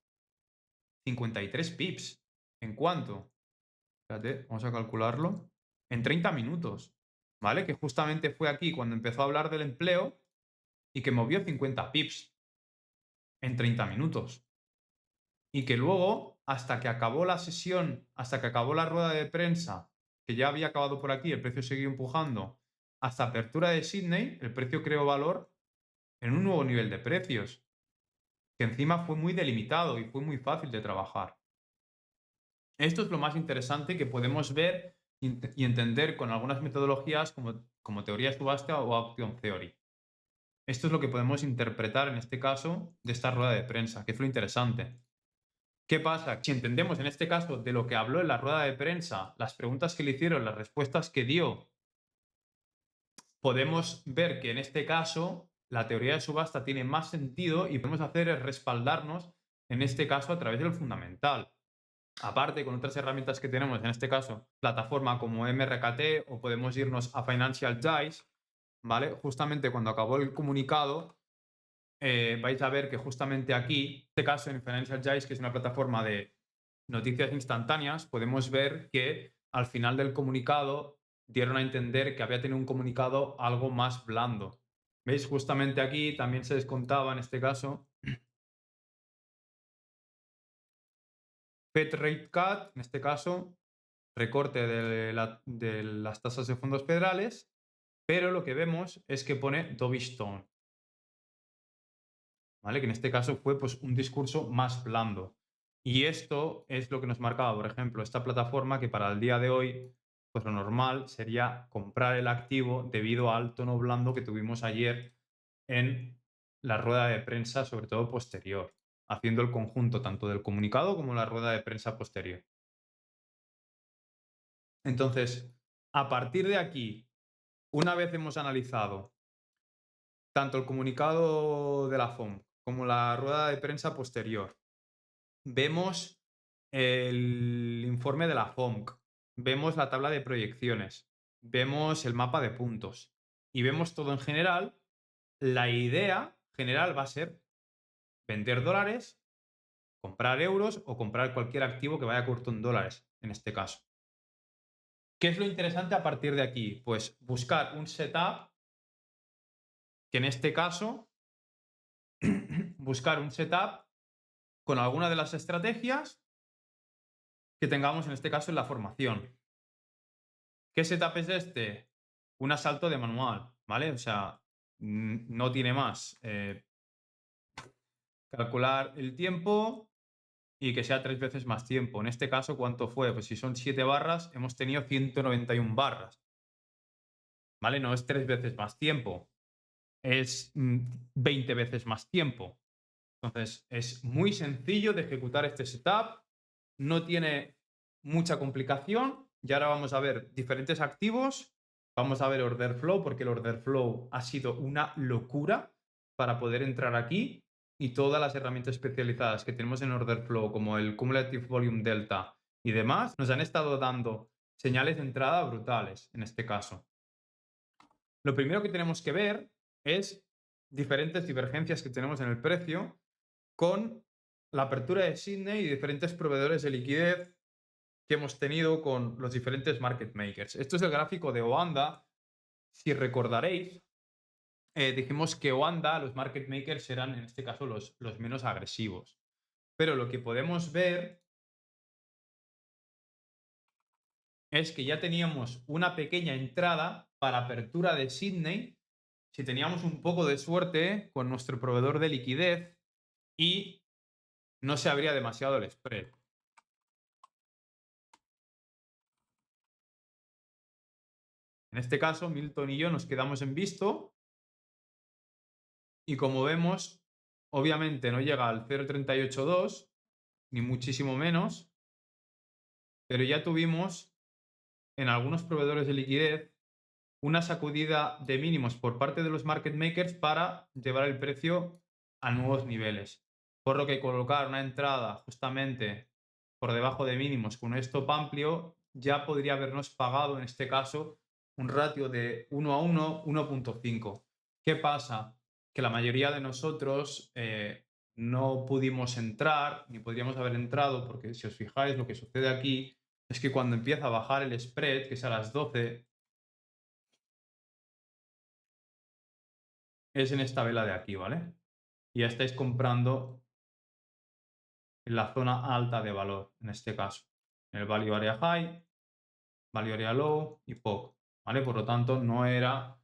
53 pips. ¿En cuánto? Espérate, vamos a calcularlo. En 30 minutos, ¿vale? Que justamente fue aquí cuando empezó a hablar del empleo y que movió 50 pips en 30 minutos. Y que luego, hasta que acabó la sesión, hasta que acabó la rueda de prensa, que ya había acabado por aquí, el precio siguió empujando, hasta apertura de Sydney, el precio creó valor en un nuevo nivel de precios, que encima fue muy delimitado y fue muy fácil de trabajar. Esto es lo más interesante que podemos ver y entender con algunas metodologías como teoría de subasta o Auction Theory. Esto es lo que podemos interpretar en este caso de esta rueda de prensa, que es lo interesante. ¿Qué pasa? Si entendemos en este caso de lo que habló en la rueda de prensa, las preguntas que le hicieron, las respuestas que dio, podemos ver que en este caso la teoría de subasta tiene más sentido y podemos hacer es respaldarnos en este caso a través del fundamental. Aparte, con otras herramientas que tenemos, en este caso, plataforma como MRKT o podemos irnos a Financial Dice, ¿vale? Justamente cuando acabó el comunicado, vais a ver que justamente aquí, en este caso en Financial Dice, que es una plataforma de noticias instantáneas, podemos ver que al final del comunicado dieron a entender que había tenido un comunicado algo más blando. ¿Veis? Justamente aquí también se descontaba, en este caso, Fed Rate Cut, en este caso, recorte de las tasas de fondos federales, pero lo que vemos es que pone dovish tone, ¿vale? Que en este caso fue pues, un discurso más blando. Y esto es lo que nos marcaba, por ejemplo, esta plataforma que para el día de hoy, pues lo normal sería comprar el activo debido al tono blando que tuvimos ayer en la rueda de prensa, sobre todo posterior, haciendo el conjunto tanto del comunicado como la rueda de prensa posterior. Entonces, a partir de aquí, una vez hemos analizado tanto el comunicado de la FOM como la rueda de prensa posterior, vemos el informe de la FOMC, vemos la tabla de proyecciones, vemos el mapa de puntos y vemos todo en general, la idea general va a ser vender dólares, comprar euros o comprar cualquier activo que vaya corto en dólares, en este caso. ¿Qué es lo interesante a partir de aquí? Pues buscar un setup que en este caso, buscar un setup con alguna de las estrategias que tengamos en este caso en la formación. ¿Qué setup es este? Un asalto de manual, ¿vale? O sea, no tiene más. Calcular el tiempo y que sea 3 veces más tiempo. En este caso, ¿cuánto fue? Pues si son 7 barras, hemos tenido 191 barras. ¿Vale? No es 3 veces más tiempo, es 20 veces más tiempo. Entonces, es muy sencillo de ejecutar este setup, no tiene mucha complicación y ahora vamos a ver diferentes activos, vamos a ver order flow porque el order flow ha sido una locura para poder entrar aquí y todas las herramientas especializadas que tenemos en order flow como el Cumulative Volume Delta y demás nos han estado dando señales de entrada brutales en este caso. Lo primero que tenemos que ver es diferentes divergencias que tenemos en el precio con la apertura de Sydney y diferentes proveedores de liquidez que hemos tenido con los diferentes market makers. Esto es el gráfico de Oanda. Si recordaréis, dijimos que Oanda, los market makers eran en este caso los menos agresivos. Pero lo que podemos ver es que ya teníamos una pequeña entrada para apertura de Sydney si teníamos un poco de suerte con nuestro proveedor de liquidez y no se abría demasiado el spread. En este caso, Milton y yo nos quedamos en visto y como vemos, obviamente no llega al 0,382, ni muchísimo menos, pero ya tuvimos en algunos proveedores de liquidez una sacudida de mínimos por parte de los market makers para llevar el precio a nuevos niveles. Por lo que colocar una entrada justamente por debajo de mínimos con un stop amplio ya podría habernos pagado en este caso un ratio de 1 a 1, 1.5. ¿Qué pasa? Que la mayoría de nosotros no pudimos entrar, ni podríamos haber entrado, porque si os fijáis lo que sucede aquí es que cuando empieza a bajar el spread, que es a las 12, es en esta vela de aquí, ¿vale? Y ya estáis comprando en la zona alta de valor, en este caso. En el Value Area High, Value Area Low y POC, ¿vale? Por lo tanto, no era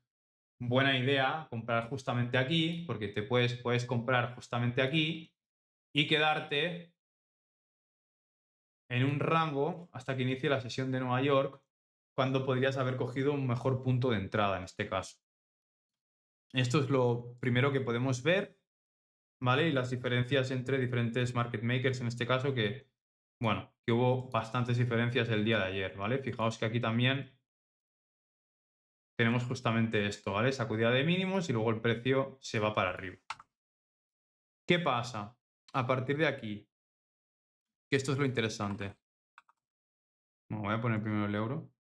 buena idea comprar justamente aquí, porque te puedes comprar justamente aquí y quedarte en un rango hasta que inicie la sesión de Nueva York, cuando podrías haber cogido un mejor punto de entrada en este caso. Esto es lo primero que podemos ver, ¿vale? Y las diferencias entre diferentes market makers en este caso que, bueno, que hubo bastantes diferencias el día de ayer, ¿vale? Fijaos que aquí también tenemos justamente esto, ¿vale? Sacudida de mínimos y luego el precio se va para arriba. ¿Qué pasa? A partir de aquí, que esto es lo interesante. Bueno, voy a poner primero el euro.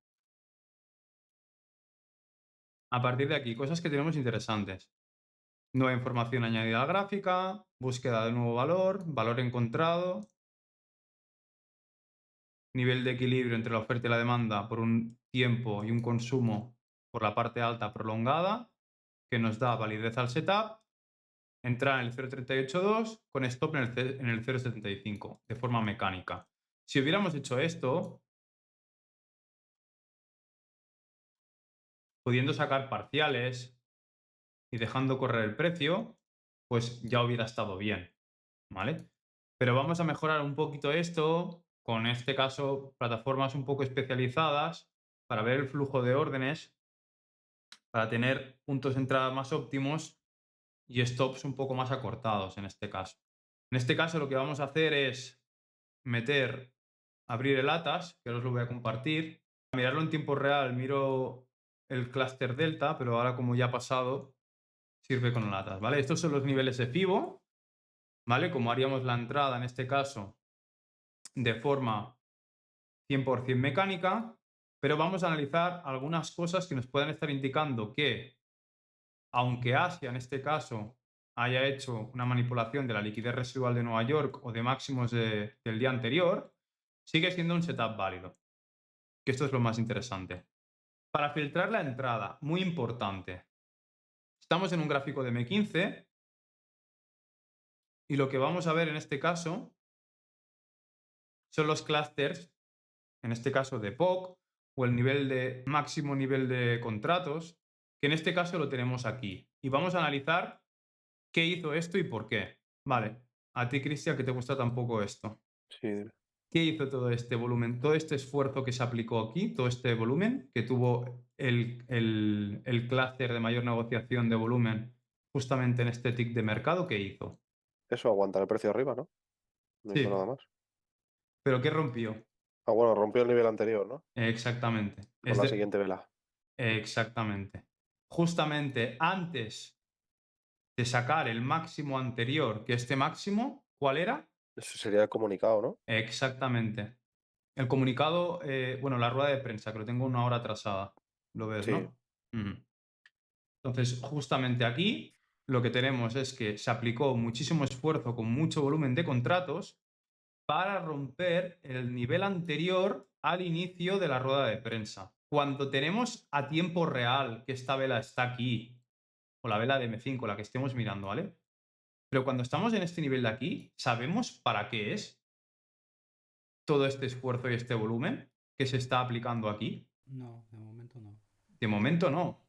A partir de aquí, cosas que tenemos interesantes. Nueva información añadida a la gráfica, búsqueda de nuevo valor, valor encontrado, nivel de equilibrio entre la oferta y la demanda por un tiempo y un consumo por la parte alta prolongada, que nos da validez al setup, entrar en el 0.382 con stop en el 0.75 de forma mecánica. Si hubiéramos hecho esto, pudiendo sacar parciales y dejando correr el precio, pues ya hubiera estado bien, ¿vale? Pero vamos a mejorar un poquito esto con, en este caso, plataformas un poco especializadas para ver el flujo de órdenes, para tener puntos de entrada más óptimos y stops un poco más acortados en este caso. En este caso lo que vamos a hacer es abrir el ATAS, que ahora os lo voy a compartir. Para mirarlo en tiempo real miro el clúster delta, pero ahora como ya ha pasado, sirve con el ATAS, ¿vale? Estos son los niveles de FIBO, ¿vale? Como haríamos la entrada en este caso de forma 100% mecánica, pero vamos a analizar algunas cosas que nos puedan estar indicando que, aunque Asia en este caso haya hecho una manipulación de la liquidez residual de Nueva York o de máximos del día anterior, sigue siendo un setup válido, que esto es lo más interesante. Para filtrar la entrada, muy importante, estamos en un gráfico de M15 y lo que vamos a ver en este caso son los clústeres, en este caso de POC, o el máximo nivel de contratos, que en este caso lo tenemos aquí. Y vamos a analizar qué hizo esto y por qué. Vale, a ti, Cristian, que te gusta tampoco esto. Sí, dime. ¿Qué hizo todo este volumen, todo este esfuerzo que se aplicó aquí, todo este volumen que tuvo el clúster de mayor negociación de volumen justamente en este tick de mercado? ¿Qué hizo? Eso, aguantar el precio arriba, ¿no? No hizo Sí, nada más. pero ¿qué rompió? Ah, bueno, rompió el nivel anterior, ¿no? Exactamente. Con la siguiente vela. Exactamente. Justamente antes de sacar el máximo anterior que este máximo, ¿cuál era? Eso sería el comunicado, ¿no? Exactamente. El comunicado, bueno, la rueda de prensa, que lo tengo una hora atrasada. ¿Lo ves, Sí. no? Ujú. Entonces, justamente aquí lo que tenemos es que se aplicó muchísimo esfuerzo con mucho volumen de contratos para romper el nivel anterior al inicio de la rueda de prensa. Cuando tenemos a tiempo real que esta vela está aquí, o la vela de M5, la que estemos mirando, ¿vale? Pero cuando estamos en este nivel de aquí, ¿sabemos para qué es todo este esfuerzo y este volumen que se está aplicando aquí? No, de momento no. De momento no.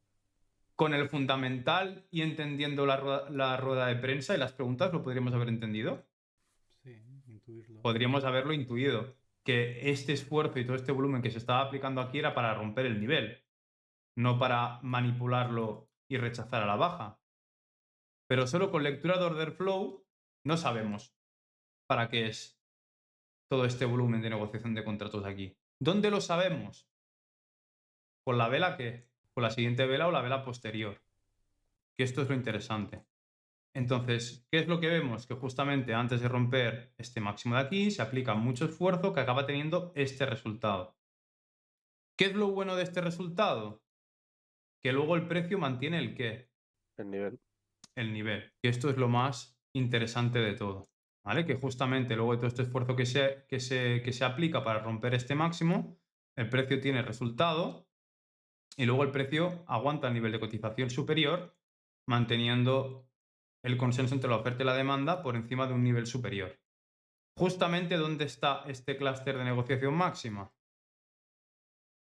Con el fundamental y entendiendo la rueda de prensa y las preguntas, ¿lo podríamos haber entendido? Sí, intuirlo. Podríamos haberlo intuido, que este esfuerzo y todo este volumen que se estaba aplicando aquí era para romper el nivel, no para manipularlo y rechazar a la baja. Pero solo con lectura de order flow no sabemos para qué es todo este volumen de negociación de contratos aquí. ¿Dónde lo sabemos? ¿Con la vela qué? ¿Con la siguiente vela o la vela posterior? Que esto es lo interesante. Entonces, ¿qué es lo que vemos? Que justamente antes de romper este máximo de aquí, se aplica mucho esfuerzo que acaba teniendo este resultado. ¿Qué es lo bueno de este resultado? Que luego el precio mantiene el qué, El nivel. el nivel. Que esto es lo más interesante de todo. ¿Vale? Que justamente luego de todo este esfuerzo que se aplica para romper este máximo, el precio tiene resultado y luego el precio aguanta el nivel de cotización superior, manteniendo el consenso entre la oferta y la demanda por encima de un nivel superior. Justamente, ¿dónde está este clúster de negociación máxima?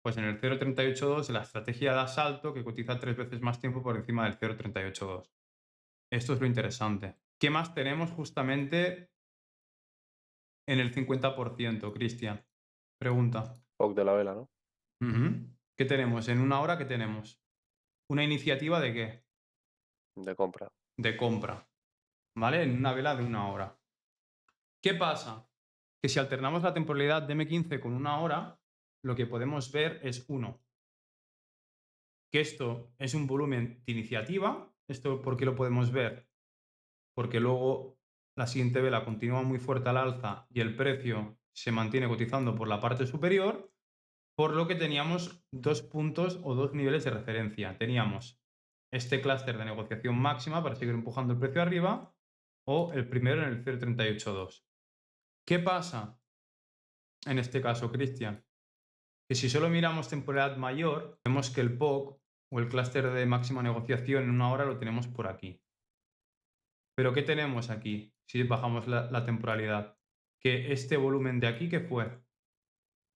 Pues en el 0.382 la estrategia de asalto que cotiza 3 veces más tiempo por encima del 0.382. Esto es lo interesante. ¿Qué más tenemos justamente en el 50%, Cristian? Pregunta. POC de la vela, ¿no? ¿Qué tenemos? En una hora, ¿qué tenemos? ¿Una iniciativa de qué? De compra. De compra. ¿Vale? En una vela de una hora. ¿Qué pasa? Que si alternamos la temporalidad de M15 con una hora, lo que podemos ver es 1. Que esto es un volumen de iniciativa. ¿Esto por qué lo podemos ver? Porque luego la siguiente vela continúa muy fuerte al alza y el precio se mantiene cotizando por la parte superior, por lo que teníamos 2 puntos o 2 niveles de referencia. Teníamos este clúster de negociación máxima para seguir empujando el precio arriba o el primero en el 0.382. ¿Qué pasa en este caso, Cristian? Que si solo miramos temporalidad mayor, vemos que el POC o el clúster de máxima negociación en una hora lo tenemos por aquí. Pero ¿qué tenemos aquí si bajamos la temporalidad? Que este volumen de aquí, ¿qué fue?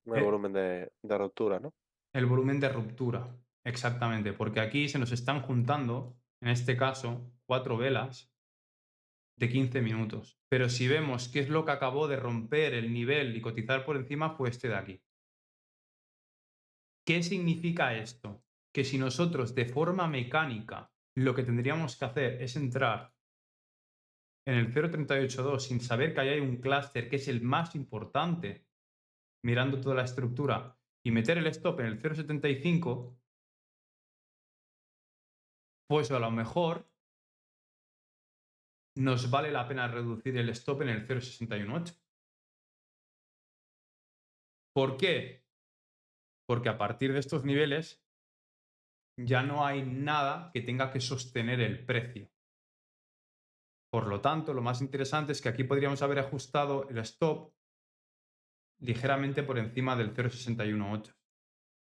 El volumen de ruptura, ¿no? El volumen de ruptura, exactamente, porque aquí se nos están juntando, en este caso, 4 velas de 15 minutos. Pero si vemos qué es lo que acabó de romper el nivel y cotizar por encima, fue este de aquí. ¿Qué significa esto? Que si nosotros de forma mecánica lo que tendríamos que hacer es entrar en el 0.382 sin saber que ahí hay un clúster que es el más importante, mirando toda la estructura, y meter el stop en el 0.75, pues a lo mejor nos vale la pena reducir el stop en el 0.618. ¿Por qué? Porque a partir de estos niveles ya no hay nada que tenga que sostener el precio. Por lo tanto, lo más interesante es que aquí podríamos haber ajustado el stop ligeramente por encima del 0.618.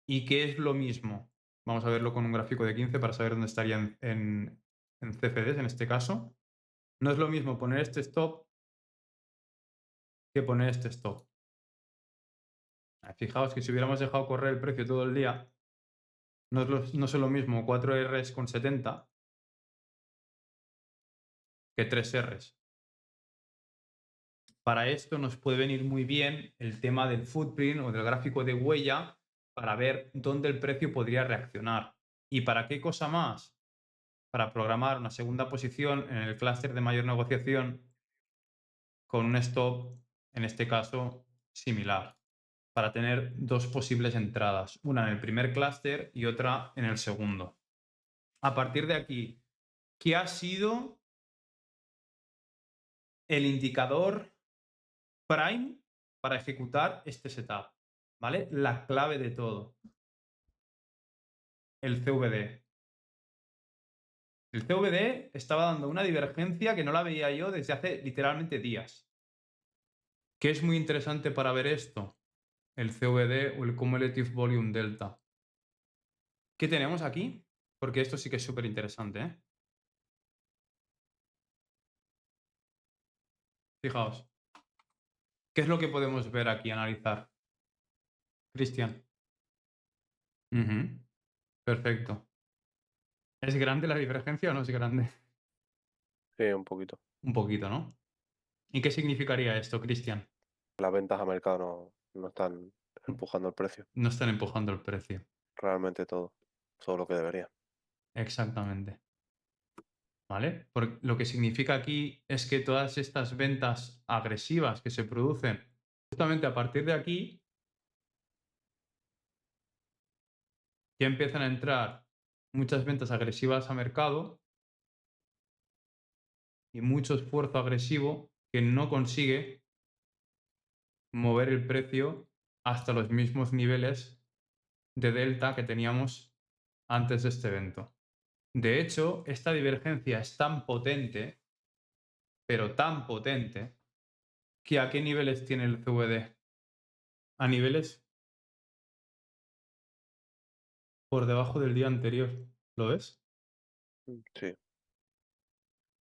¿Y qué es lo mismo? Vamos a verlo con un gráfico de 15 para saber dónde estaría en CFDs en este caso. No es lo mismo poner este stop que poner este stop. Fijaos que si hubiéramos dejado correr el precio todo el día, no es lo mismo 4 Rs con 70 que 3 Rs. Para esto nos puede venir muy bien el tema del footprint o del gráfico de huella para ver dónde el precio podría reaccionar. ¿Y para qué cosa más? Para programar una segunda posición en el clúster de mayor negociación con un stop, en este caso, similar, para tener 2 posibles entradas, una en el primer clúster y otra en el segundo. A partir de aquí, ¿qué ha sido el indicador prime para ejecutar este setup? ¿Vale? La clave de todo. El CVD. El CVD estaba dando una divergencia que no la veía yo desde hace literalmente días. ¿Qué es muy interesante para ver esto? El CVD o el Cumulative Volume Delta. ¿Qué tenemos aquí? Porque esto sí que es súper interesante, ¿eh? Fijaos. ¿Qué es lo que podemos ver aquí, analizar? Cristian. Ujú. Perfecto. ¿Es grande la divergencia o no es grande? Sí, un poquito. Un poquito, ¿no? ¿Y qué significaría esto, Cristian? Las ventas a mercado no están empujando el precio. No están empujando el precio. Realmente todo lo que debería. Exactamente. ¿Vale? Lo que significa aquí es que todas estas ventas agresivas que se producen justamente a partir de aquí ya empiezan a entrar muchas ventas agresivas a mercado y mucho esfuerzo agresivo que no consigue mover el precio hasta los mismos niveles de delta que teníamos antes de este evento. De hecho, esta divergencia es tan potente, pero tan potente, que ¿a qué niveles tiene el CVD? A niveles por debajo del día anterior. ¿Lo ves? Sí,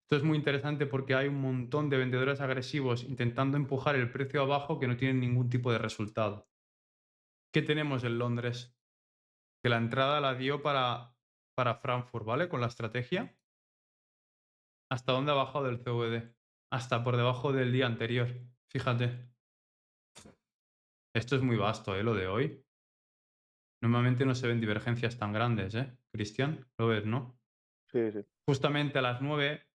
Esto es muy interesante porque hay un montón de vendedores agresivos intentando empujar el precio abajo que no tienen ningún tipo de resultado. ¿Qué tenemos en Londres? Que la entrada la dio para Frankfurt, ¿vale? Con la estrategia. ¿Hasta dónde ha bajado el CVD? Hasta por debajo del día anterior. Fíjate. Esto es muy vasto, ¿eh? Lo de hoy. Normalmente no se ven divergencias tan grandes, ¿eh? Cristian, lo ves, ¿no? sí, sí. Justamente a las 9,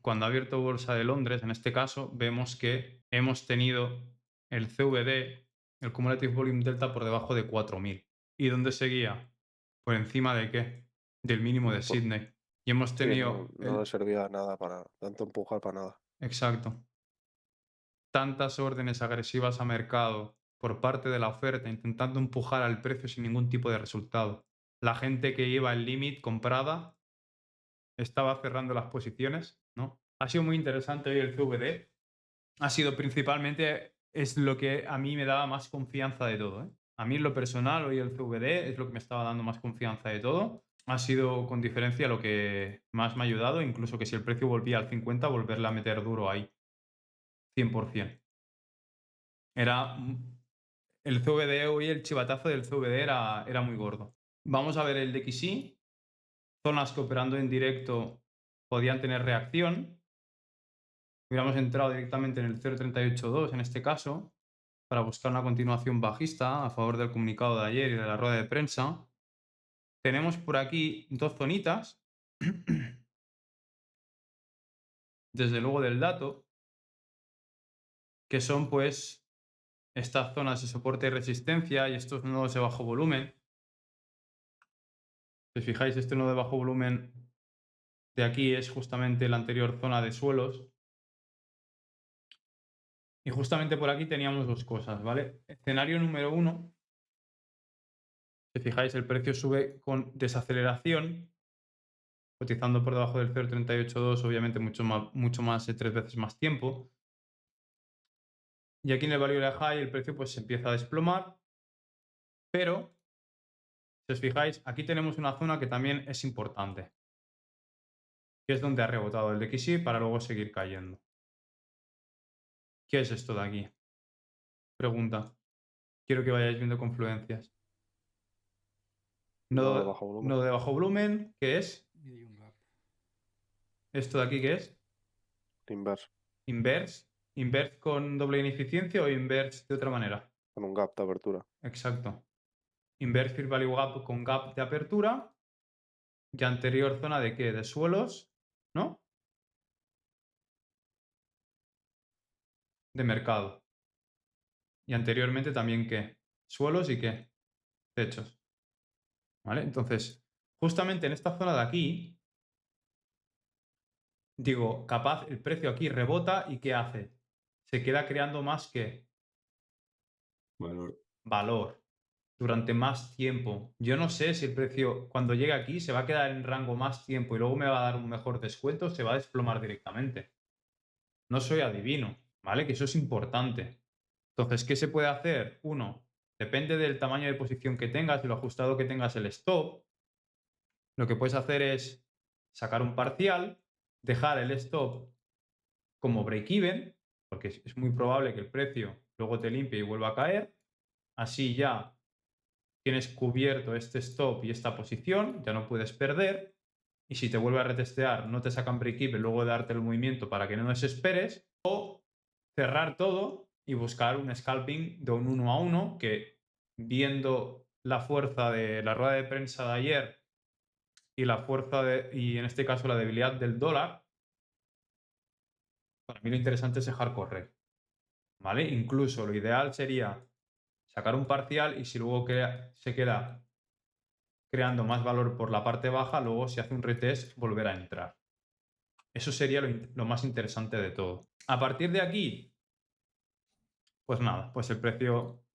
cuando ha abierto Bolsa de Londres, en este caso, vemos que hemos tenido el CVD, el Cumulative Volume Delta, por debajo de 4.000. ¿Y dónde seguía? ¿Por encima de qué? Del mínimo de Por- Sydney. Y hemos Sí, no tenido le servía nada para tanto empujar para nada. Exacto. Tantas órdenes agresivas a mercado por parte de la oferta intentando empujar al precio sin ningún tipo de resultado. La gente que iba al límite comprada estaba cerrando las posiciones, ¿no? Ha sido muy interesante hoy el CVD. Ha sido principalmente, es lo que a mí me daba más confianza de todo, ¿eh? A mí en lo personal hoy el CVD es lo que me estaba dando más confianza de todo. Ha sido con diferencia lo que más me ha ayudado, incluso que si el precio volvía al 50, volverle a meter duro ahí, 100%. Era el CVD hoy, el chivatazo del CVD era muy gordo. Vamos a ver el DXY. Zonas que operando en directo podían tener reacción. Hubiéramos entrado directamente en el 0.382 en este caso para buscar una continuación bajista a favor del comunicado de ayer y de la rueda de prensa. Tenemos por aquí dos zonitas. Desde luego del dato, que son pues estas zonas de soporte y resistencia y estos nodos de bajo volumen. Si os fijáis, este nodo de bajo volumen de aquí es justamente la anterior zona de suelos. Y justamente por aquí teníamos dos cosas, ¿vale? Escenario número 1. Si fijáis, el precio sube con desaceleración, cotizando por debajo del 0.382, obviamente mucho más de 3 veces más tiempo. Y aquí en el value de high el precio pues se empieza a desplomar, pero si os fijáis, aquí tenemos una zona que también es importante, que es donde ha rebotado el DXY para luego seguir cayendo. ¿Qué es esto de aquí? Pregunta. Quiero que vayáis viendo confluencias. No de bajo volumen. Nodo de bajo volumen, ¿qué es? Medium gap. ¿Esto de aquí qué es? Inverse, Inverse. ¿Inverse con doble ineficiencia o inverse de otra manera? con un gap de apertura. Exacto. Inverse Fair Value Gap con gap de apertura. Y anterior zona de qué? De suelos, ¿no? De mercado. Y anteriormente también qué? Suelos y qué? Techos. ¿Vale? Entonces, justamente en esta zona de aquí, digo, capaz, el precio aquí rebota y ¿qué hace? Se queda creando más que Valor. valor. durante más tiempo. Yo no sé si el precio cuando llegue aquí se va a quedar en rango más tiempo y luego me va a dar un mejor descuento o se va a desplomar directamente. No soy adivino, ¿vale? Que eso es importante. Entonces, ¿qué se puede hacer? Uno, depende del tamaño de posición que tengas y lo ajustado que tengas el stop. Lo que puedes hacer es sacar un parcial, dejar el stop como break-even, porque es muy probable que el precio luego te limpie y vuelva a caer. Así ya tienes cubierto este stop y esta posición, ya no puedes perder. Y si te vuelve a retestear, no te sacan break-even luego de darte el movimiento para que no desesperes. O cerrar todo y buscar un scalping de un 1 a 1 que, viendo la fuerza de la rueda de prensa de ayer y la fuerza y en este caso la debilidad del dólar, para mí lo interesante es dejar correr, ¿vale? Incluso lo ideal sería sacar un parcial y si luego se queda creando más valor por la parte baja, luego si hace un retest volver a entrar. Eso sería lo más interesante de todo. A partir de aquí, pues nada, pues el precio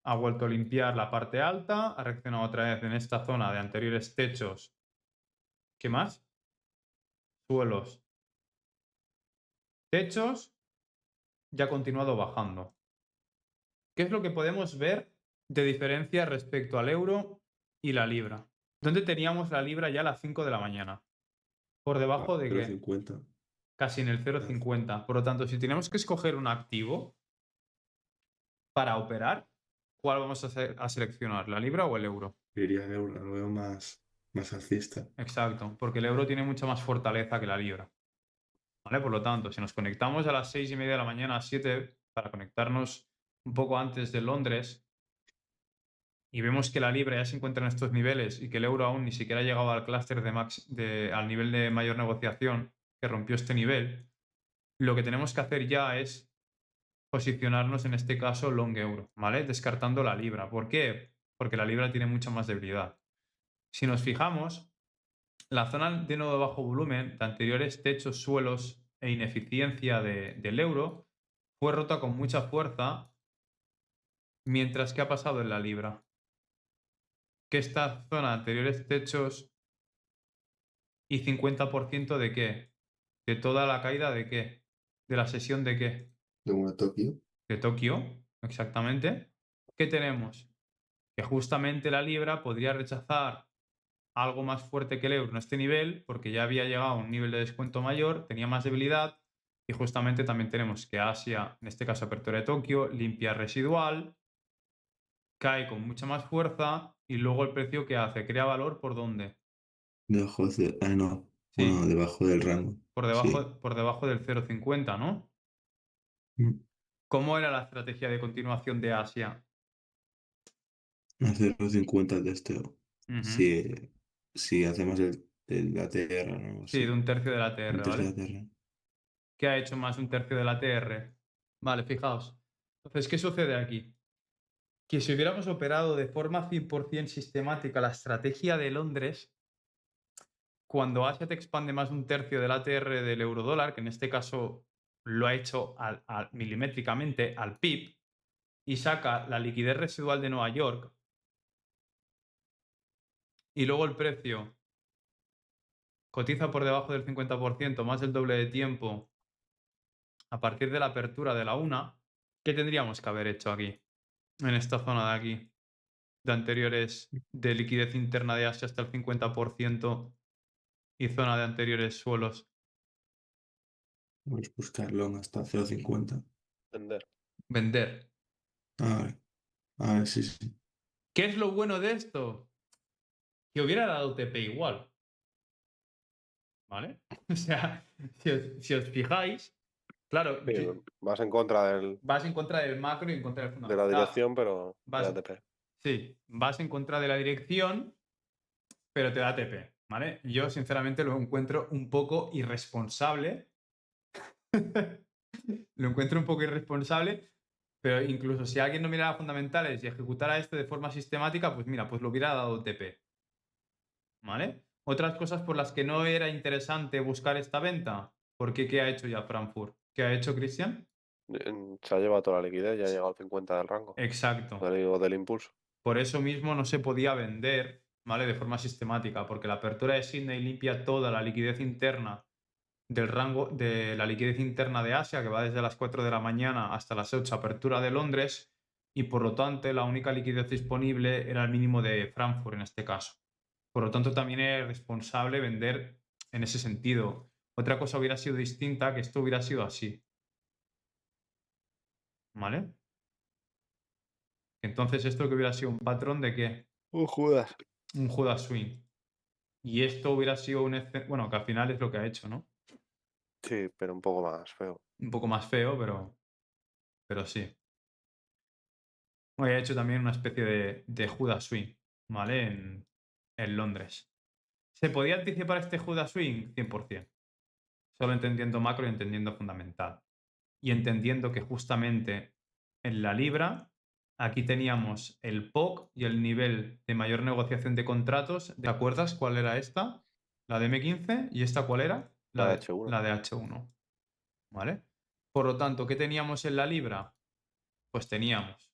ha vuelto a limpiar la parte alta, ha reaccionado otra vez en esta zona de anteriores techos. ¿Qué más? Suelos, techos, ya ha continuado bajando. ¿Qué es lo que podemos ver de diferencia respecto al euro y la libra? ¿Dónde teníamos la libra ya a las 5 de la mañana? ¿Por debajo de qué? 0,50. Casi en el 0,50. Por lo tanto, si tenemos que escoger un activo para operar, ¿cuál vamos a seleccionar? ¿La libra o el euro? Diría euro, lo veo más alcista. Exacto, porque el euro tiene mucha más fortaleza que la libra. ¿Vale? Por lo tanto, si nos conectamos a las 6:30 de la mañana, a 7, para conectarnos un poco antes de Londres, y vemos que la libra ya se encuentra en estos niveles y que el euro aún ni siquiera ha llegado al clúster al nivel de mayor negociación que rompió este nivel, lo que tenemos que hacer ya es posicionarnos en este caso long euro, ¿vale? Descartando la libra. ¿Por qué? Porque la libra tiene mucha más debilidad. Si nos fijamos, la zona de nodo de bajo volumen de anteriores techos, suelos e ineficiencia del euro fue rota con mucha fuerza, mientras que ha pasado en la libra. Que esta zona de anteriores techos y 50% de qué? De toda la caída de qué? De la sesión de qué? De una Tokio. De Tokio, exactamente. ¿Qué tenemos? Que justamente la libra podría rechazar algo más fuerte que el euro en este nivel, porque ya había llegado a un nivel de descuento mayor, tenía más debilidad, y justamente también tenemos que Asia, en este caso apertura de Tokio, limpia residual, cae con mucha más fuerza, y luego el precio que hace, crea valor por dónde. Debajo de... Ah, no. Bueno, Sí, debajo del rango. Sí. por debajo del 0,50, ¿no? Mm. ¿Cómo era la estrategia de continuación de Asia? Hacer los 50 de este. Ujú. Si hacemos el ATR, ¿no? Sí, de Sí. un tercio de la TR, Un tercio de ¿vale? ATR. ¿Qué ha hecho más un tercio de la TR? Vale, fijaos. Entonces, ¿qué sucede aquí? Que si hubiéramos operado de forma 100% sistemática la estrategia de Londres, cuando Asia te expande más de un tercio del ATR del eurodólar, que en este caso lo ha hecho milimétricamente al PIB, y saca la liquidez residual de Nueva York, y luego el precio cotiza por debajo del 50%, más del doble de tiempo, a partir de la apertura de la una, ¿qué tendríamos que haber hecho aquí? En esta zona de aquí, de anteriores de liquidez interna de Asia hasta el 50% y zona de anteriores suelos. Vamos a buscarlo hasta 0,50. Vender. Vender. Vale. A ver, sí, sí. ¿Qué es lo bueno de esto? Que hubiera dado TP igual. ¿Vale? O sea, si os fijáis, claro, Sí, vas en contra vas en contra del macro y en contra del de la fundamental. dirección, pero te Vas, da TP. sí, vas en contra de la dirección, pero te da TP. ¿Vale? Yo, sinceramente, lo encuentro un poco irresponsable. Lo encuentro un poco irresponsable, pero incluso si alguien no mirara fundamentales y ejecutara esto de forma sistemática, pues mira, pues lo hubiera dado TP. ¿Vale? Otras cosas por las que no era interesante buscar esta venta. ¿Por qué? ¿Qué ha hecho ya Frankfurt? ¿Qué ha hecho Christian? Se ha llevado toda la liquidez, ya ha llegado al 50 del rango. Exacto. Del impulso. Por eso mismo no se podía vender, ¿vale? De forma sistemática, porque la apertura de Sydney limpia toda la liquidez interna del rango de la liquidez interna de Asia, que va desde las 4 de la mañana hasta las 8, apertura de Londres, y por lo tanto la única liquidez disponible era el mínimo de Frankfurt en este caso. Por lo tanto, también es responsable vender en ese sentido. Otra cosa hubiera sido distinta, que esto hubiera sido así. ¿Vale? Entonces, esto que hubiera sido un patrón de qué? Un Judas. Un Judas Swing. Y esto hubiera sido bueno, que al final es lo que ha hecho, ¿no? Sí, pero un poco más feo. Un poco más feo, pero sí. Bueno, ha hecho también una especie de Judas Swing, ¿vale? En Londres. ¿Se podía anticipar este Judas Swing? 100%. Solo entendiendo macro y entendiendo fundamental. Y entendiendo que justamente en la libra, aquí teníamos el POC y el nivel de mayor negociación de contratos. ¿Te acuerdas cuál era esta? La de M15. ¿Y esta cuál era? La de H1. La de H1. ¿Vale? Por lo tanto, ¿qué teníamos en la libra? Pues teníamos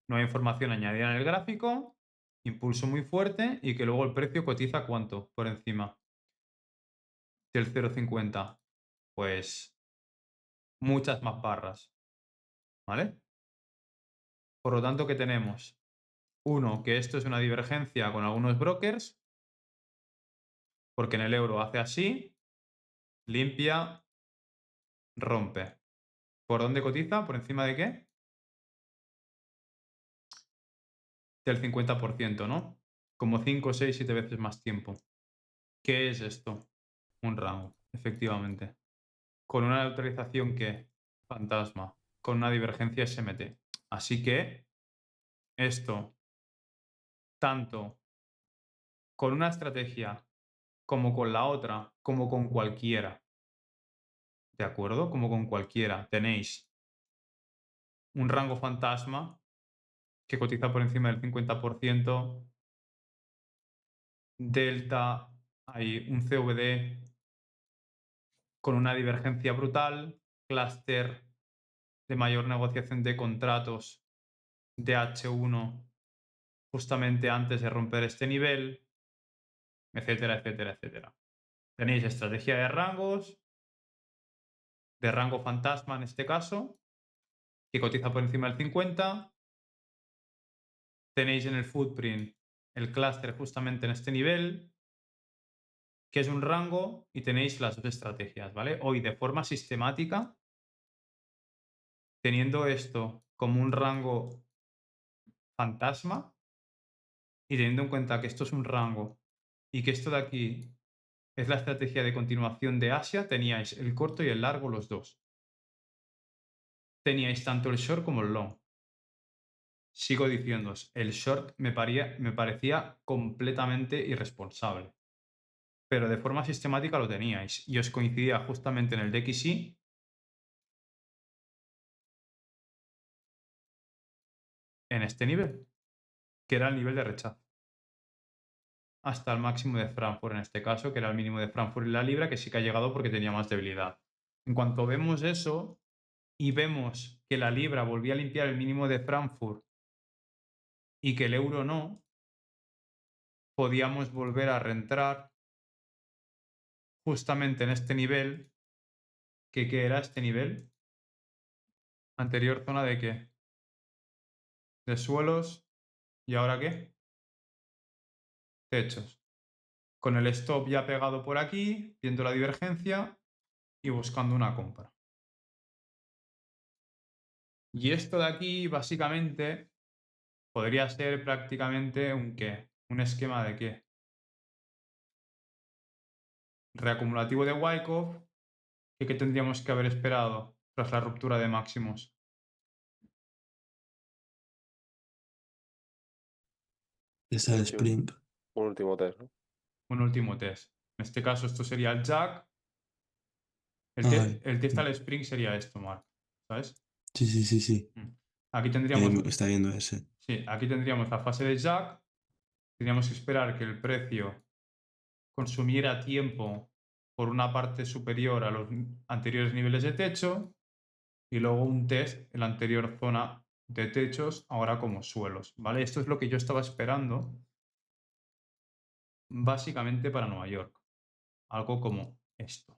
nueva información añadida en el gráfico, impulso muy fuerte y que luego el precio cotiza ¿cuánto? Por encima del 0,50. Pues muchas más barras. ¿Vale? Por lo tanto, ¿qué tenemos? Uno, que esto es una divergencia con algunos brokers, porque en el euro hace así, limpia, rompe. ¿Por dónde cotiza? ¿Por encima de qué? Del 50%, ¿no? Como 5, 6, 7 veces más tiempo. ¿Qué es esto? Un rango, efectivamente. Con una neutralización que fantasma, con una divergencia SMT. Así que esto, tanto con una estrategia como con la otra, como con cualquiera, ¿de acuerdo? Como con cualquiera, tenéis un rango fantasma que cotiza por encima del 50%, delta, hay un CVD con una divergencia brutal, clúster de mayor negociación de contratos de H1 justamente antes de romper este nivel, etcétera, etcétera, etcétera. Tenéis estrategia de rangos, de rango fantasma en este caso, que cotiza por encima del 50. Tenéis en el footprint el clúster justamente en este nivel, que es un rango, y tenéis las dos estrategias, ¿vale? Hoy de forma sistemática, teniendo esto como un rango fantasma y teniendo en cuenta que esto es un rango y que esto de aquí es la estrategia de continuación de Asia, teníais el corto y el largo los dos. Teníais tanto el short como el long. Sigo diciéndoos, el short me parecía completamente irresponsable. Pero de forma sistemática lo teníais y os coincidía justamente en el DXY en este nivel, que era el nivel de rechazo. Hasta el máximo de Frankfurt en este caso, que era el mínimo de Frankfurt y la libra, que sí que ha llegado porque tenía más debilidad. En cuanto vemos eso y vemos que la libra volvía a limpiar el mínimo de Frankfurt y que el euro no, podíamos volver a reentrar justamente en este nivel, que ¿qué era este nivel? Anterior zona de qué? De suelos. ¿Y ahora qué? Techos. Con el stop ya pegado por aquí, viendo la divergencia y buscando una compra. Y esto de aquí, básicamente, podría ser prácticamente un ¿qué? Un esquema de qué? Reacumulativo de Wyckoff, que ¿qué tendríamos que haber esperado tras la ruptura de máximos? Esa es Sí, Spring. un último test, ¿no? Un último test. En este caso, esto sería el Jack. Ay, El test al Spring sería esto, Mark. ¿Sabes? sí, sí, sí, sí. Aquí tendríamos, Está viendo ese. sí, aquí tendríamos la fase de Jack. Tendríamos que esperar que el precio consumiera tiempo por una parte superior a los anteriores niveles de techo y luego un test en la anterior zona de techos ahora como suelos, ¿vale? Esto es lo que yo estaba esperando básicamente para Nueva York. Algo como esto.